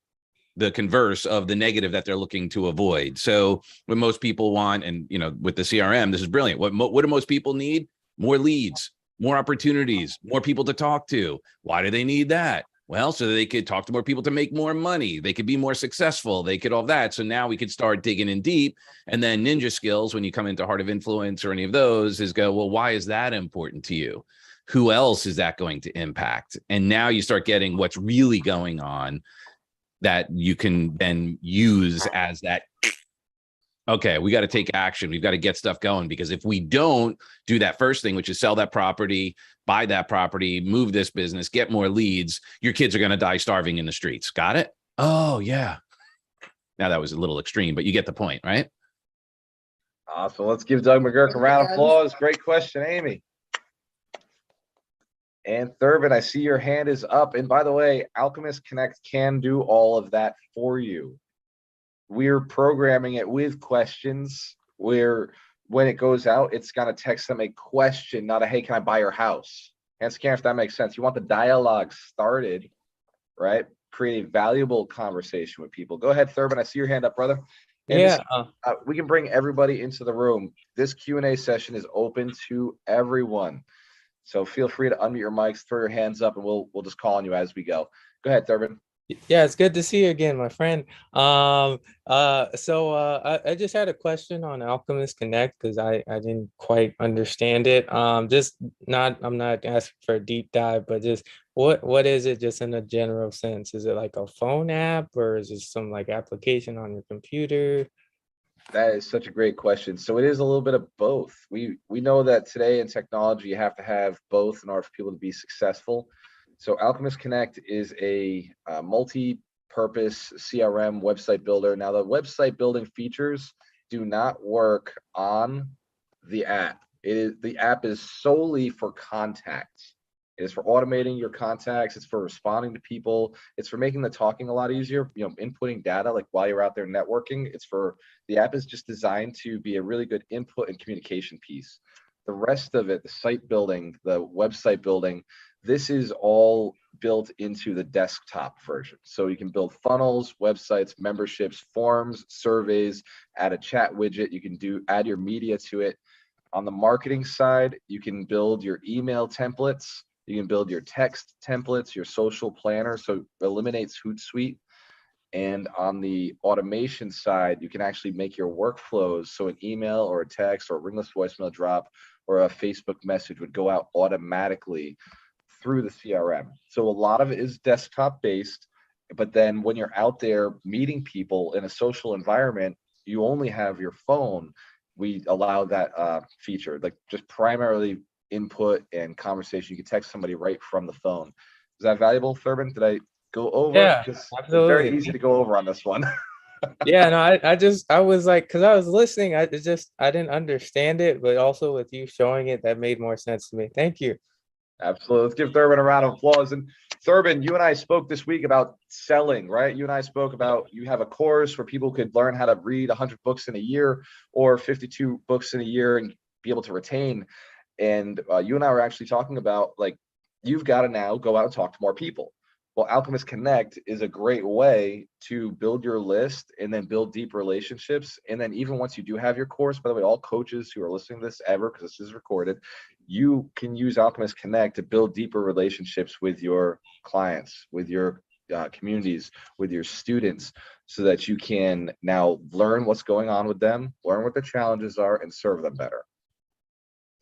the converse of the negative that they're looking to avoid. So what most people want, and, with the CRM, this is brilliant. What do most people need? More leads, more opportunities, more people to talk to. Why do they need that? Well, so they could talk to more people to make more money. They could be more successful. They could all that. So now we could start digging in deep. And then ninja skills, when you come into Heart of Influence or any of those, is go, well, why is that important to you? Who else is that going to impact? And now you start getting what's really going on that you can then use as that. Okay, we got to take action. We've got to get stuff going, because if we don't do that first thing, which is sell that property, buy that property, move this business, get more leads, your kids are going to die starving in the streets. Got it? Oh, yeah. Now that was a little extreme, but you get the point, right? Awesome. Let's give Doug McGurk a round of applause. Great question, Amy. And Thurman, I see your hand is up. And by the way, Alchemist Connect can do all of that for you. We're programming it with questions where when it goes out, it's going to text them a question, not a, hey, can I buy your house? And scan if that makes sense. You want the dialogue started, right? Create a valuable conversation with people. Go ahead, Thurman. I see your hand up, brother. And Yeah. We can bring everybody into the room. This Q&A session is open to everyone. So feel free to unmute your mics, throw your hands up, and we'll just call on you as we go. Go ahead, Thurman. Yeah, it's good to see you again, my friend. I just had a question on Alchemist Connect because I didn't quite understand it. I'm not asking for a deep dive, but just what is it just in a general sense? Is it like a phone app, or is it some like application on your computer? That is such a great question. So it is a little bit of both. We know that today in technology, you have to have both in order for people to be successful. So Alchemist Connect is a multi-purpose CRM website builder. Now, the website building features do not work on the app. The app is solely for contacts. It is for automating your contacts. It's for responding to people. It's for making the talking a lot easier, inputting data like while you're out there networking. The app is just designed to be a really good input and communication piece. The rest of it, the site building, the website building, this is all built into the desktop version. So you can build funnels, websites, memberships, forms, surveys, add a chat widget. You can add your media to it. On the marketing side, you can build your email templates. You can build your text templates, your social planner. So it eliminates Hootsuite. And on the automation side, you can actually make your workflows. So an email or a text or a ringless voicemail drop or a Facebook message would go out automatically through the CRM. So a lot of it is desktop based, but then when you're out there meeting people in a social environment, you only have your phone. We allow that feature, like just primarily input and conversation. You can text somebody right from the phone. Is that valuable, Thurman? Did I go over? Yeah, It's very absolutely. easy to go over on this one. Yeah, no, I was like, because I was listening, I didn't understand it, but also with you showing it, that made more sense to me. Thank you. Absolutely. Let's give Thurman a round of applause. And Thurman, you and I spoke this week about selling, right? You and I spoke about you have a course where people could learn how to read 100 books in a year or 52 books in a year and be able to retain. And you and I were actually talking about, like, you've got to now go out and talk to more people. Well, Alchemist Connect is a great way to build your list and then build deep relationships. And then even once you do have your course, by the way, all coaches who are listening to this ever, because this is recorded, you can use Alchemist Connect to build deeper relationships with your clients, with your communities, with your students, so that you can now learn what's going on with them, learn what the challenges are, and serve them better.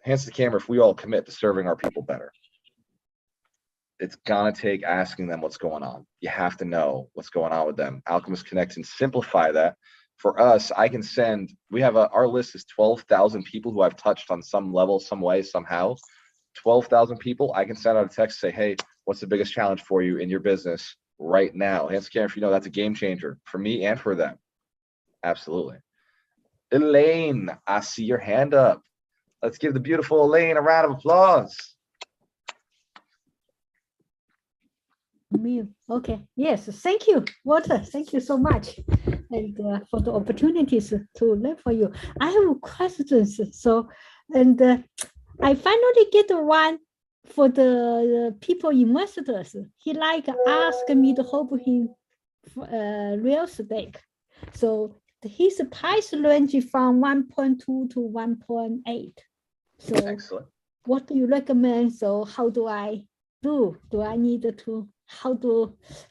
Hands to the camera if we all commit to serving our people better. It's gonna take asking them what's going on. You have to know what's going on with them. Alchemist Connect can simplify that. For us, I can send, we have our list is 12,000 people who I've touched on some level, some way, somehow. 12,000 people, I can send out a text, say, hey, what's the biggest challenge for you in your business right now? Hands to camera if you know that's a game changer for me and for them. Absolutely. Elaine, I see your hand up. Let's give the beautiful Elaine a round of applause. Me. Okay. Yes. Thank you, Walter. Thank you so much, and for the opportunities to learn for you. I have questions. So, and I finally get one for the people investors. He like asked me to help him real estate. So his price range from 1.2 to 1.8. So excellent. What do you recommend? So how do I do? Do I need to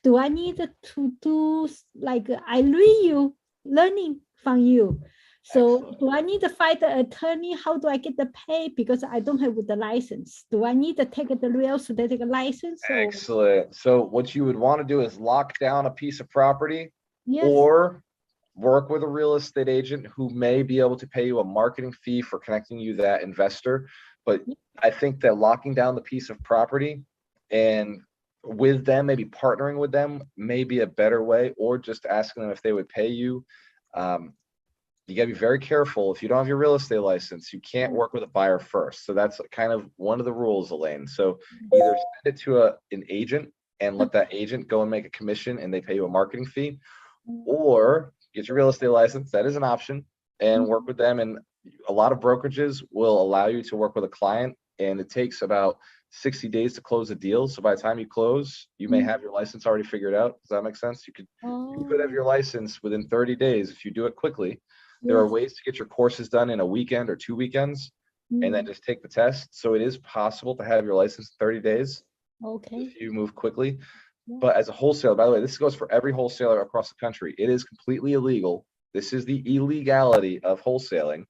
do I need to do, like, I read you learning from you? So Excellent. do I need to find an attorney? How do I get the pay? Because I don't have the license. Do I need to take the real estate license? Excellent. So what you would want to do is lock down a piece of property, Yes. or work with a real estate agent who may be able to pay you a marketing fee for connecting you that investor. But I think that locking down the piece of property and with them, maybe partnering with them may be a better way, or just asking them if they would pay you. You gotta be very careful. If you don't have your real estate license, you can't work with a buyer first. So that's kind of one of the rules, Elaine. So either send it to an agent and let that agent go and make a commission and they pay you a marketing fee, or get your real estate license. That is an option, and work with them. And a lot of brokerages will allow you to work with a client, and it takes about 60 days to close a deal. So by the time you close, you may have your license already figured out. Does that make sense? You could have your license within 30 days if you do it quickly. There are ways to get your courses done in a weekend or 2 weekends, and then just take the test. So it is possible to have your license in 30 days. Okay. If you move quickly. But as a wholesaler, by the way, this goes for every wholesaler across the country. It is completely illegal. This is the illegality of wholesaling,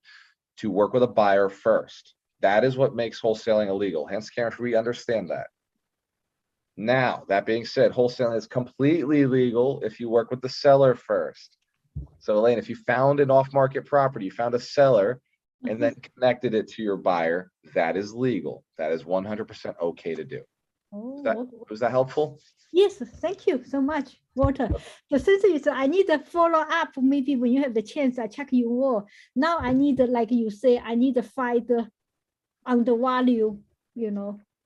to work with a buyer first. That is what makes wholesaling illegal. Hence, Karen, we understand that. Now, that being said, wholesaling is completely legal if you work with the seller first. So, Elaine, if you found an off-market property, you found a seller and then connected it to your buyer, that is legal. That is 100% okay to do. Was that helpful? Yes, thank you so much, Walter. The thing is, I need to follow up. Maybe when you have the chance, I check you more. Now I need, like you say, I need to find on the value,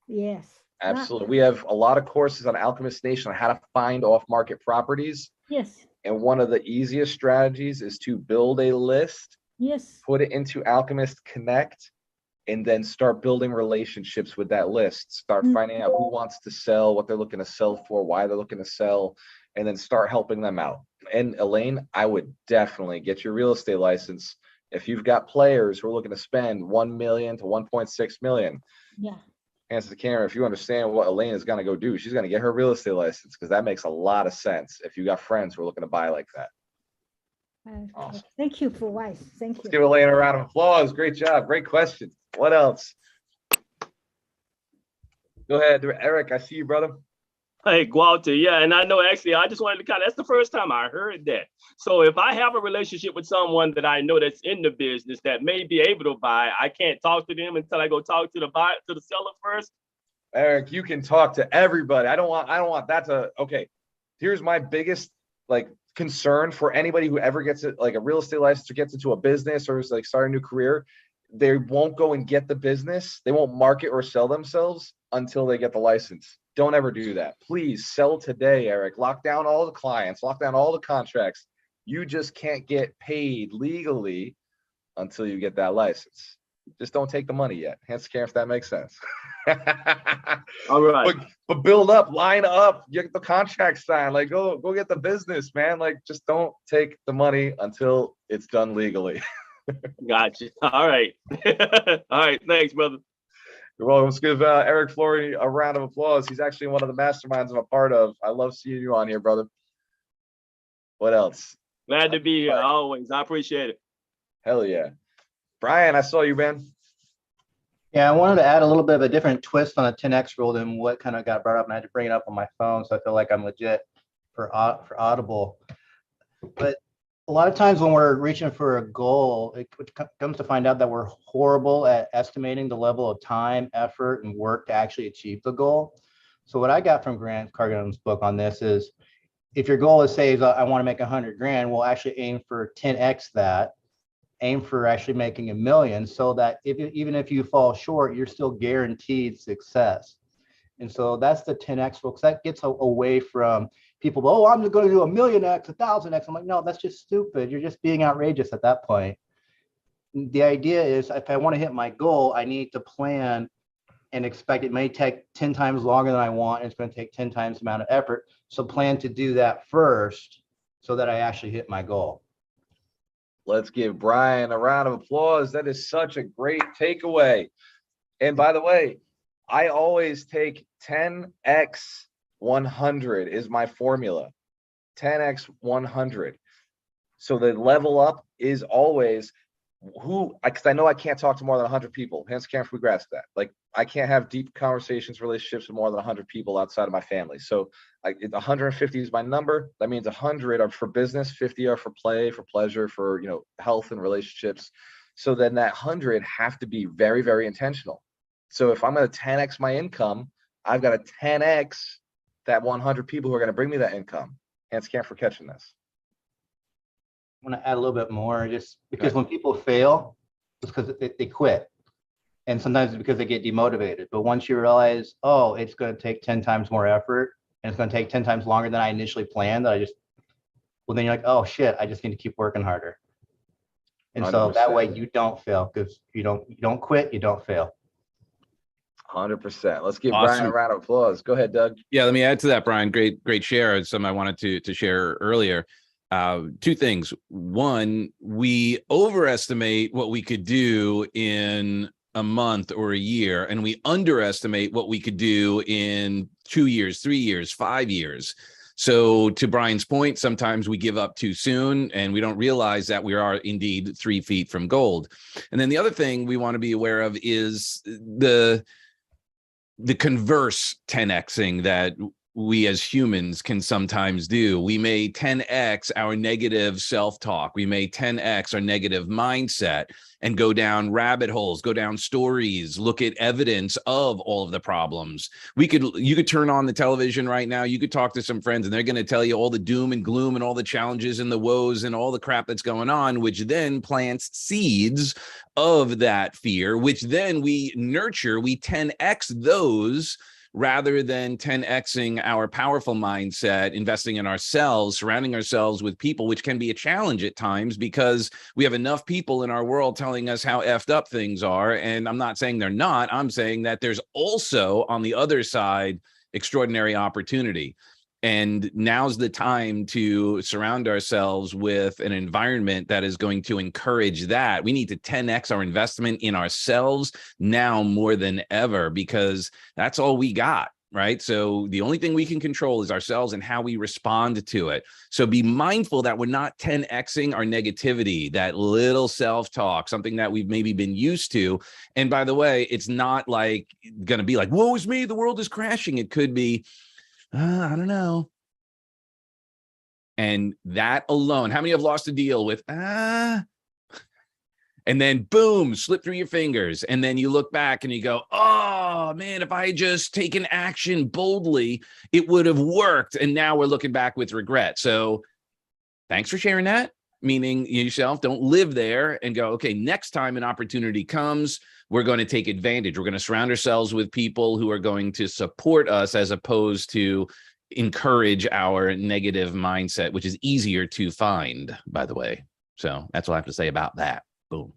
Yes. Absolutely. We have a lot of courses on Alchemist Nation on how to find off-market properties. Yes. And one of the easiest strategies is to build a list. Yes. Put it into Alchemist Connect, and then start building relationships with that list. Start finding out who wants to sell, what they're looking to sell for, why they're looking to sell, and then start helping them out. And Elaine, I would definitely get your real estate license. If you've got players who are looking to spend 1 million to 1.6 million, hands to the camera, if you understand what Elaine is going to go do, she's going to get her real estate license, because that makes a lot of sense if you got friends who are looking to buy like that. Awesome. Thank you for wise. Thank you. Let's give Elaine a round of applause. Great job. Great question. What else? Go ahead, Eric. I see you, brother. Hey, Walter. Yeah, and I know actually, I just wanted to that's the first time I heard that. So if I have a relationship with someone that I know that's in the business that may be able to buy, I can't talk to them until I go talk to the seller first. Eric, you can talk to everybody. I don't want that to, okay. Here's my biggest concern for anybody who ever gets it, like a real estate license or gets into a business or is starting a new career. They won't go and get the business. They won't market or sell themselves until they get the license. Don't ever do that. Please sell today, Eric. Lock down all the clients, lock down all the contracts. You just can't get paid legally until you get that license. Just don't take the money yet. Hands to camera if that makes sense. All right. But build up, line up, get the contract signed. Go get the business, man. Just don't take the money until it's done legally. Gotcha. All right. All right. Thanks, brother. You're welcome. Let's give Eric Flory a round of applause. He's actually one of the masterminds I'm a part of. I love seeing you on here, brother. What else? Glad to be here always. I appreciate it. Hell yeah. Brian, I saw you, man. Yeah, I wanted to add a little bit of a different twist on a 10X rule than what kind of got brought up, and I had to bring it up on my phone, so I feel like I'm legit for Audible. But a lot of times when we're reaching for a goal, it comes to find out that we're horrible at estimating the level of time, effort, and work to actually achieve the goal. So what I got from Grant Cardone's book on this is, if your goal is, say, I want to make 100 grand, we'll actually aim for 10X that. Aim for actually making $1 million, so that even if you fall short, you're still guaranteed success. And so that's the 10X rule, because that gets away from people, oh, I'm just going to do 1,000,000X, 1,000X. I'm like, no, that's just stupid. You're just being outrageous at that point. The idea is, if I want to hit my goal, I need to plan and expect it may take 10 times longer than I want, and it's going to take 10 times the amount of effort. So plan to do that first so that I actually hit my goal. Let's give Brian a round of applause. That is such a great takeaway. And by the way, I always take 10x 100 is my formula. 10x 100. So the level up is always because I know I can't talk to more than 100 people. Hence, can't we grasp that? I can't have deep conversations, relationships with more than 100 people outside of my family. So 150 is my number. That means 100 are for business, 50 are for play, for pleasure, for health and relationships. So then that 100 have to be very, very intentional. So if I'm going to 10x my income, I've got to 10x that 100 people who are going to bring me that income. Hence, can't for catching this. I want to add a little bit more, just because when people fail, it's because they quit. And sometimes it's because they get demotivated. But once you realize, oh, it's going to take 10 times more effort, and it's going to take 10 times longer than I initially planned, then you're like, oh shit, I just need to keep working harder. And 100%. So that way you don't fail, because you don't quit, you don't fail. 100%. Let's give Awesome. Brian a round of applause. Go ahead, Doug. Yeah, let me add to that, Brian. Great share. Something I wanted to share earlier. Two things. One, we overestimate what we could do in a month or a year, and we underestimate what we could do in 2 years, 3 years, 5 years. So to Brian's point, sometimes we give up too soon and we don't realize that we are indeed 3 feet from gold. And then the other thing we want to be aware of is the converse 10xing that we as humans can sometimes do. We may 10x our negative self-talk. We may 10x our negative mindset and go down rabbit holes, go down stories, look at evidence of all of the problems. You could turn on the television right now. You could talk to some friends and they're going to tell you all the doom and gloom and all the challenges and the woes and all the crap that's going on, which then plants seeds of that fear, which then we nurture, we 10x those, rather than 10xing our powerful mindset, investing in ourselves, surrounding ourselves with people, which can be a challenge at times because we have enough people in our world telling us how effed up things are. And I'm not saying they're not. I'm saying that there's also on the other side extraordinary opportunity. And now's the time to surround ourselves with an environment that is going to encourage that. We need to 10x our investment in ourselves now more than ever, because that's all we got, right? So the only thing we can control is ourselves and how we respond to it. So be mindful that we're not 10xing our negativity, that little self-talk, something that we've maybe been used to. And by the way, it's not like going to be like, woe is me, the world is crashing. It could be, I don't know. And that alone, how many have lost a deal with, and then boom, slip through your fingers. And then you look back and you go, oh man, if I had just taken action boldly, it would have worked. And now we're looking back with regret. So thanks for sharing that. Meaning yourself, don't live there and go, okay, next time an opportunity comes, we're going to take advantage. We're going to surround ourselves with people who are going to support us as opposed to encourage our negative mindset, which is easier to find, by the way. So that's all I have to say about that. Boom.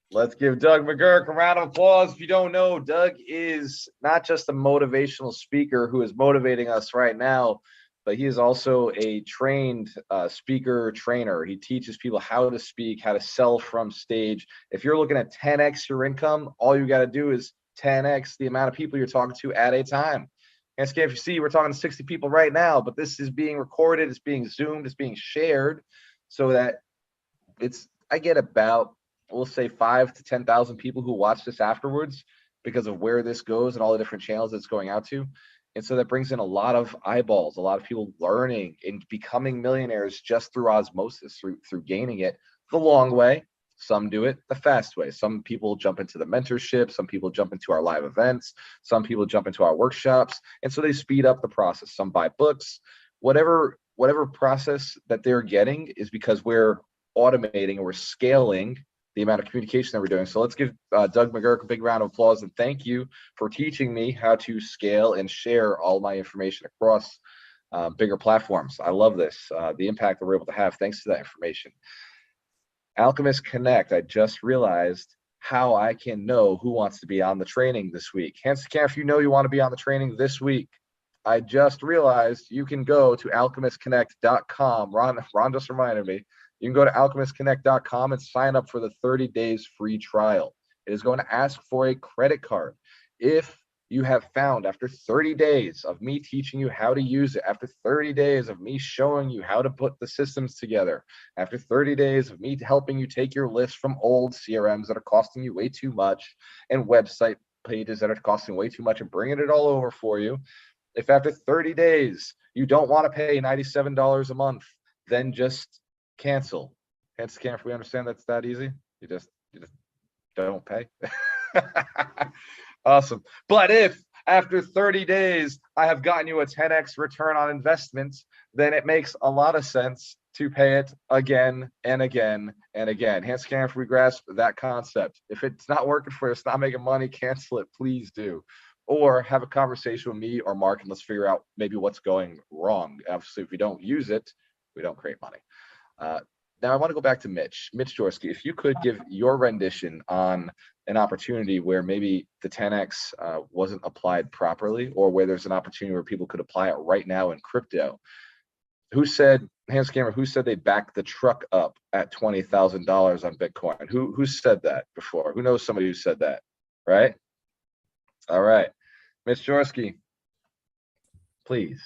Let's give Doug McGurk a round of applause. If you don't know, Doug is not just a motivational speaker who is motivating us right now, but he is also a trained speaker trainer. He teaches people how to speak, how to sell from stage. If you're looking at 10x your income, all you got to do is 10x the amount of people you're talking to at a time. And if you see, we're talking to 60 people right now, but this is being recorded, it's being zoomed, it's being shared, so that I get about, we'll say 5,000 to 10,000 people who watch this afterwards because of where this goes and all the different channels it's going out to. And so that brings in a lot of eyeballs, a lot of people learning and becoming millionaires just through osmosis, through gaining it the long way. Some do it the fast way. Some people jump into the mentorship. Some people jump into our live events. Some people jump into our workshops. And so they speed up the process. Some buy books. Whatever process that they're getting is because we're automating and we're scaling the amount of communication that we're doing. So let's give Doug McGurk a big round of applause, and thank you for teaching me how to scale and share all my information across bigger platforms. I love this, the impact that we're able to have thanks to that information. Alchemist Connect, I just realized how I can know who wants to be on the training this week. Hands to camera if you know you want to be on the training this week. I just realized you can go to alchemistconnect.com. Ron just reminded me. You can go to alchemistconnect.com and sign up for the 30 days free trial. It is going to ask for a credit card. If you have found, after 30 days of me teaching you how to use it, after 30 days of me showing you how to put the systems together, after 30 days of me helping you take your list from old CRMs that are costing you way too much and website pages that are costing way too much and bringing it all over for you, if after 30 days you don't want to pay $97 a month, then just cancel. Hence, can't we understand that's that easy? You just don't pay. Awesome. But if after 30 days I have gotten you a 10x return on investment, then it makes a lot of sense to pay it again and again and again. Hence, can if we grasp that concept. If it's not working for us, not making money, cancel it, please do. Or have a conversation with me or Mark and let's figure out maybe what's going wrong. Obviously, if we don't use it, we don't create money. Now I want to go back to Mitch Jaworski. If you could give your rendition on an opportunity where maybe the 10x wasn't applied properly, or where there's an opportunity where people could apply it right now in crypto. Who said, hands camera, who said they'd back the truck up at $20,000 on Bitcoin? Who said that before? Who knows somebody who said that, right? All right, Mitch Jaworski, please.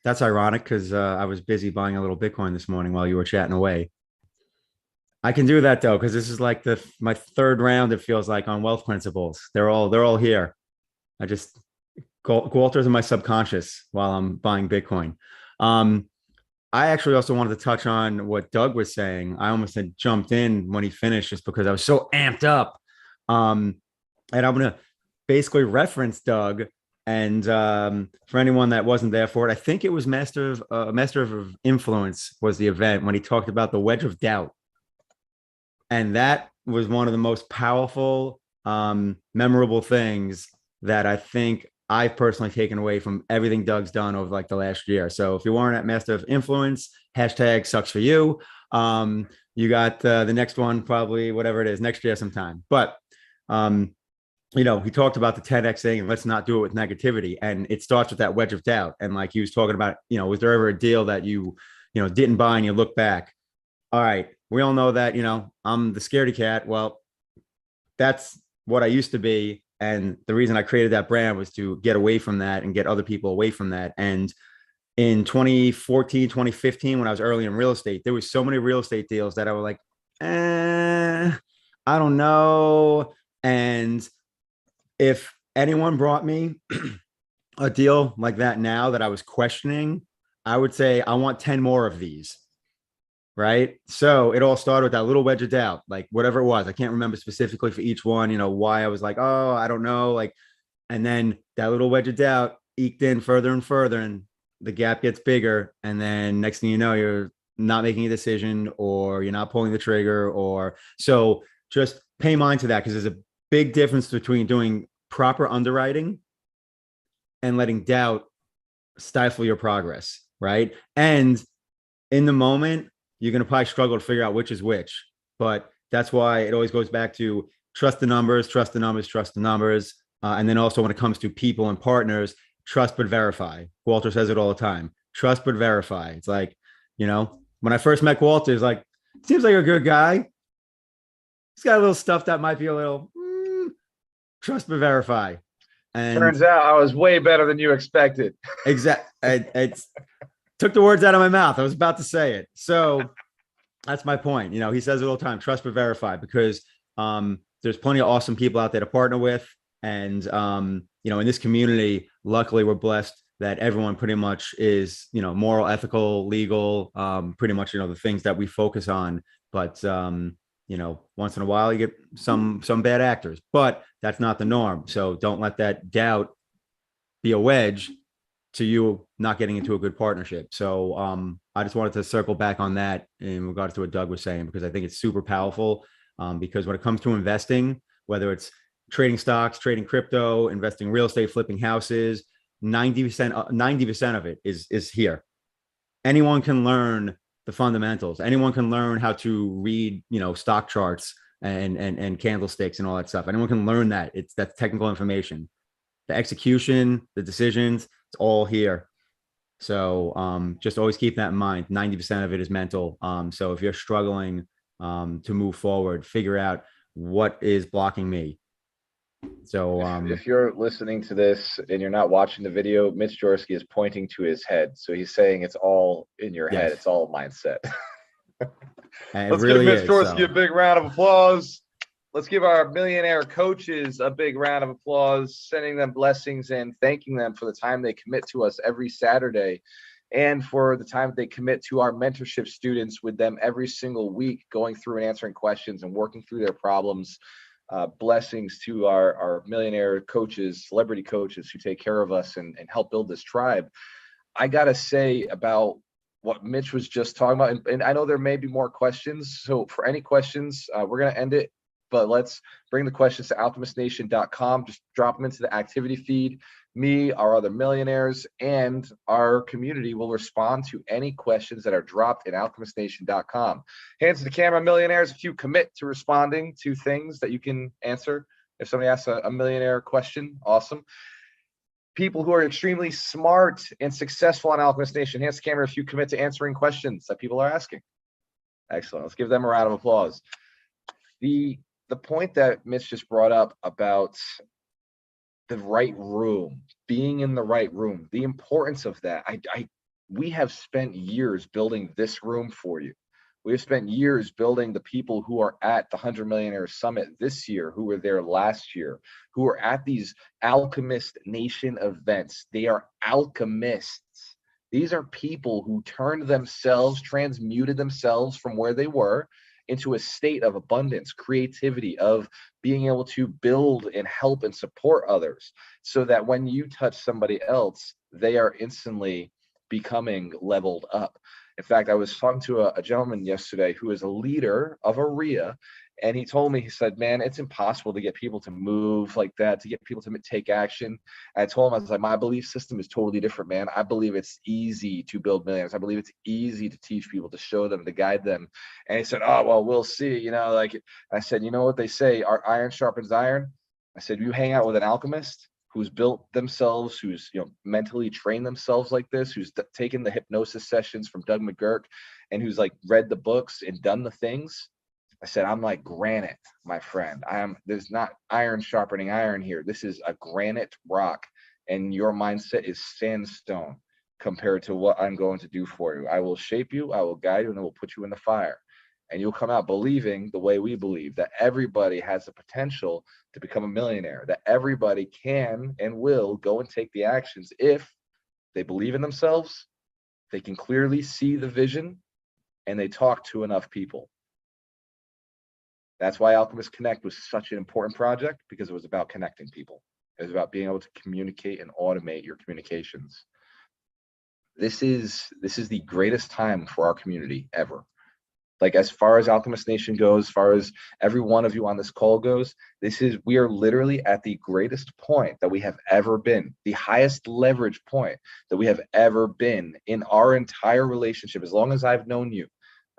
That's ironic because I was busy buying a little Bitcoin this morning while you were chatting away. I can do that though, because this is like my third round. It feels like on Wealth Principles. They're all here. I just go alters in my subconscious while I'm buying Bitcoin. I actually also wanted to touch on what Doug was saying. I almost had jumped in when he finished just because I was so amped up. And I'm going to basically reference Doug. And for anyone that wasn't there for it, I think it was Master of Influence was the event when he talked about the wedge of doubt. And that was one of the most powerful, memorable things that I think I've personally taken away from everything Doug's done over like the last year. So if you weren't at Master of Influence, hashtag sucks for you. You got the next one, probably whatever it is, next year sometime. But you know, he talked about the 10x thing and let's not do it with negativity. And it starts with that wedge of doubt. And like he was talking about, you know, was there ever a deal that you know, didn't buy and you look back? All right, we all know that, you know, I'm the scaredy cat. Well, that's what I used to be. And the reason I created that brand was to get away from that and get other people away from that. And in 2014, 2015, when I was early in real estate, there was so many real estate deals that I was like, I don't know. And if anyone brought me a deal like that now that I was questioning, I would say, I want 10 more of these. Right. So it all started with that little wedge of doubt, like whatever it was. I can't remember specifically for each one, you know, why I was like, oh, I don't know. Like, and then that little wedge of doubt eked in further and further, and the gap gets bigger. And then next thing you know, you're not making a decision, or you're not pulling the trigger, or so just pay mind to that, because there's a big difference between doing proper underwriting and letting doubt stifle your progress. Right. And in the moment, you're going to probably struggle to figure out which is which, but that's why it always goes back to trust the numbers, trust the numbers, trust the numbers. And then also when it comes to people and partners, trust but verify. Walter says it all the time. Trust but verify. It's like, you know, when I first met Walter, it's like, seems like a good guy. He's got a little stuff that might be a little trust but verify. And turns out I was way better than you expected. Exactly. It's took the words out of my mouth. I was about to say it. So that's my point. You know, he says it all the time, trust but verify, because there's plenty of awesome people out there to partner with. And, you know, in this community, luckily we're blessed that everyone pretty much is, you know, moral, ethical, legal, pretty much, you know, the things that we focus on. But, you know, once in a while you get some bad actors, but that's not the norm. So don't let that doubt be a wedge to you not getting into a good partnership. So I just wanted to circle back on that in regards to what Doug was saying, because I think it's super powerful. Because when it comes to investing, whether it's trading stocks, trading crypto, investing real estate, flipping houses, 90% of it is here. Anyone can learn the fundamentals. Anyone can learn how to read, you know, stock charts and candlesticks and all that stuff. Anyone can learn that. That's technical information. The execution, the decisions, it's all here. So just always keep that in mind. 90% of it is mental. So if you're struggling to move forward, figure out what is blocking me. So if you're listening to this and you're not watching the video, Mitch Jorsky is pointing to his head. So he's saying it's all in your head. It's all mindset. Let's really give Mitch Jorsky a big round of applause. Let's give our millionaire coaches a big round of applause, sending them blessings and thanking them for the time they commit to us every Saturday, and for the time they commit to our mentorship students with them every single week, going through and answering questions and working through their problems. Blessings to our millionaire coaches, celebrity coaches who take care of us and help build this tribe. I got to say about what Mitch was just talking about, and I know there may be more questions. So for any questions, we're going to end it. But let's bring the questions to alchemistnation.com. Just drop them into the activity feed. Me, our other millionaires, and our community will respond to any questions that are dropped in alchemistnation.com. Hands to the camera, millionaires, if you commit to responding to things that you can answer. If somebody asks a millionaire question, awesome. People who are extremely smart and successful on Alchemist Nation, hands to the camera if you commit to answering questions that people are asking. Excellent. Let's give them a round of applause. The point that Mitch just brought up about the right room, being in the right room, the importance of that. We have spent years building this room for you. We have spent years building the people who are at the 100 Millionaire Summit this year, who were there last year, who are at these Alchemist Nation events. They are alchemists. These are people who turned themselves, transmuted themselves from where they were into a state of abundance, creativity, of being able to build and help and support others, so that when you touch somebody else, they are instantly becoming leveled up. In fact, I was talking to a gentleman yesterday who is a leader of a RIA, and he told me, he said, man, it's impossible to get people to move like that, to get people to take action. And I told him, I was like, my belief system is totally different, man. I believe it's easy to build millionaires. I believe it's easy to teach people, to show them, to guide them. And he said, oh, well, we'll see. You know, like I said, you know what they say, our iron sharpens iron. I said, you hang out with an alchemist who's built themselves, who's mentally trained themselves like this, who's taken the hypnosis sessions from Doug McGurk, and who's like read the books and done the things. I said, I'm like granite, my friend. There's not iron sharpening iron here. This is a granite rock, and your mindset is sandstone compared to what I'm going to do for you. I will shape you, I will guide you, and I will put you in the fire. And you'll come out believing the way we believe, that everybody has the potential to become a millionaire, that everybody can and will go and take the actions if they believe in themselves, they can clearly see the vision, and they talk to enough people. That's why Alchemist Connect was such an important project, because it was about connecting people. It was about being able to communicate and automate your communications. This is the greatest time for our community ever. Like, as far as Alchemist Nation goes, as far as every one of you on this call goes, we are literally at the greatest point that we have ever been, the highest leverage point that we have ever been in our entire relationship. As long as I've known you,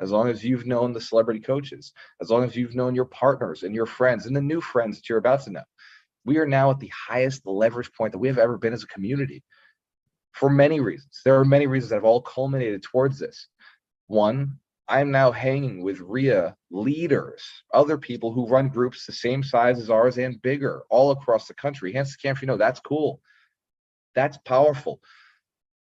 as long as you've known the celebrity coaches, as long as you've known your partners and your friends and the new friends that you're about to know, we are now at the highest leverage point that we have ever been as a community, for many reasons. There are many reasons that have all culminated towards this. One, I'm now hanging with RIA leaders, other people who run groups the same size as ours and bigger all across the country. Hands to camp, that's cool. That's powerful.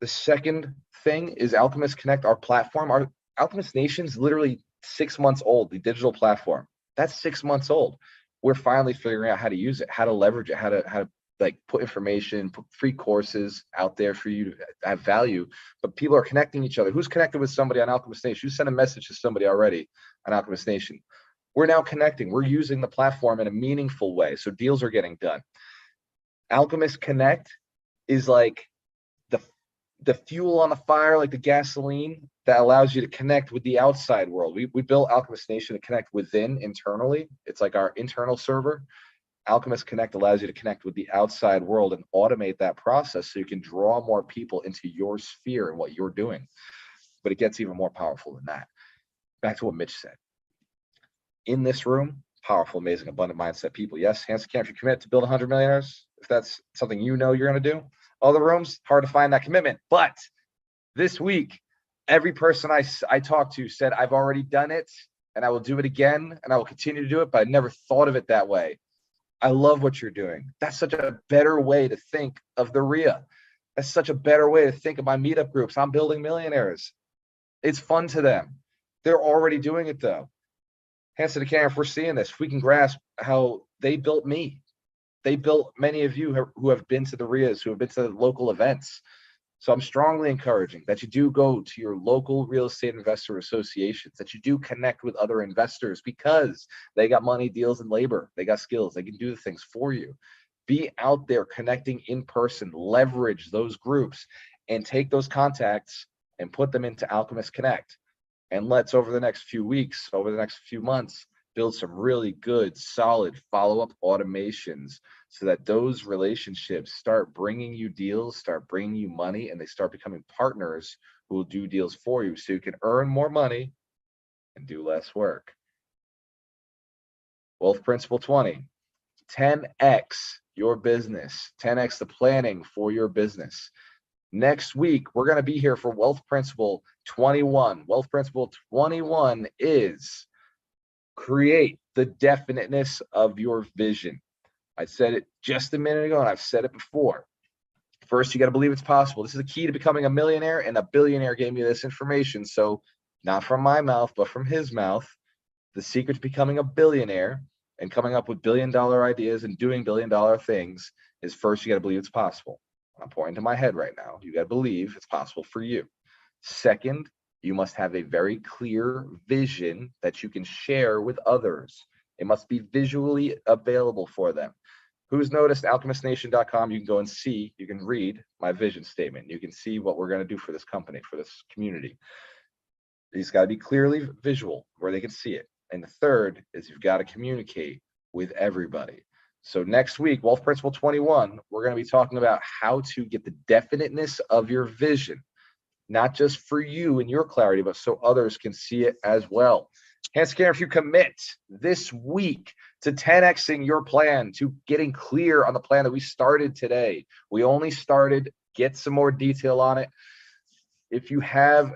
The second thing is Alchemist Connect, our platform. Our Alchemist Nation's literally 6 months old, the digital platform. That's 6 months old. We're finally figuring out how to use it, how to leverage it, how to like put information, put free courses out there for you to have value. But people are connecting each other. Who's connected with somebody on Alchemist Nation? You sent a message to somebody already on Alchemist Nation. We're now connecting. We're using the platform in a meaningful way, so deals are getting done. Alchemist Connect is like the fuel on the fire, like the gasoline that allows you to connect with the outside world. We built Alchemist Nation to connect within internally. It's like our internal server. Alchemist Connect allows you to connect with the outside world and automate that process so you can draw more people into your sphere and what you're doing. But it gets even more powerful than that. Back to what Mitch said. In this room, powerful, amazing, abundant mindset people. Yes, hands to camp, you commit to build 100 millionaires. If that's something you're going to do. Other rooms, hard to find that commitment. But this week, every person I talked to said, I've already done it and I will do it again and I will continue to do it, but I never thought of it that way. I love what you're doing. That's such a better way to think of the RIA. That's such a better way to think of my meetup groups. I'm building millionaires. It's fun to them. They're already doing it though. Hands to the camera if we're seeing this. If we can grasp how they built me. They built many of you who have been to the RIAs, who have been to the local events. So I'm strongly encouraging that you do go to your local real estate investor associations, that you do connect with other investors because they got money, deals, and labor. They got skills. They can do the things for you. Be out there connecting in person, leverage those groups and take those contacts and put them into Alchemist Connect. And let's, over the next few weeks, over the next few months, build some really good, solid follow-up automations so that those relationships start bringing you deals, start bringing you money, and they start becoming partners who will do deals for you so you can earn more money and do less work. Wealth Principle 20, 10x your business, 10x the planning for your business. Next week, we're going to be here for Wealth Principle 21. Wealth Principle 21 is create the definiteness of your vision. I said it just a minute ago, and I've said it before. First, you got to believe it's possible. This is the key to becoming a millionaire, and a billionaire gave me this information. So not from my mouth, but from his mouth. The secret to becoming a billionaire and coming up with billion-dollar ideas and doing billion-dollar things is first, you got to believe it's possible. I'm pointing to my head right now. You got to believe it's possible for you. Second, you must have a very clear vision that you can share with others. It must be visually available for them. Who's noticed alchemistnation.com? You can go and see, you can read my vision statement. You can see what we're going to do for this company, for this community. It's got to be clearly visual where they can see it. And the third is you've got to communicate with everybody. So next week, Wealth Principle 21, we're going to be talking about how to get the definiteness of your vision, not just for you and your clarity, but so others can see it as well. Hand scanner, if you commit this week to 10xing your plan, to getting clear on the plan that we started today, we only started, get some more detail on it. If you have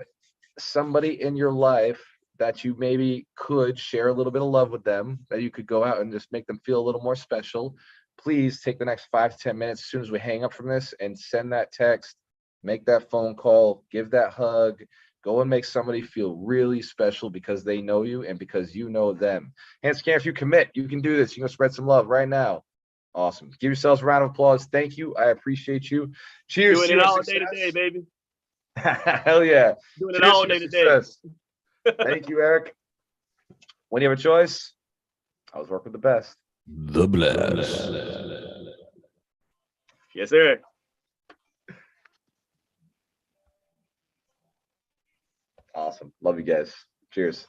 somebody in your life that you maybe could share a little bit of love with them, that you could go out and just make them feel a little more special, please take the next 5 to 10 minutes as soon as we hang up from this and send that text, make that phone call, give that hug, go and make somebody feel really special because they know you and because you know them. Hand scan, if you commit, you can do this. You can spread some love right now. Awesome. Give yourselves a round of applause. Thank you. I appreciate you. Cheers. Doing it all day today, baby. Hell yeah. Doing it all day today. Thank you, Eric. When you have a choice, I was working with the best. The bless. Yes, sir. Awesome. Love you guys. Cheers.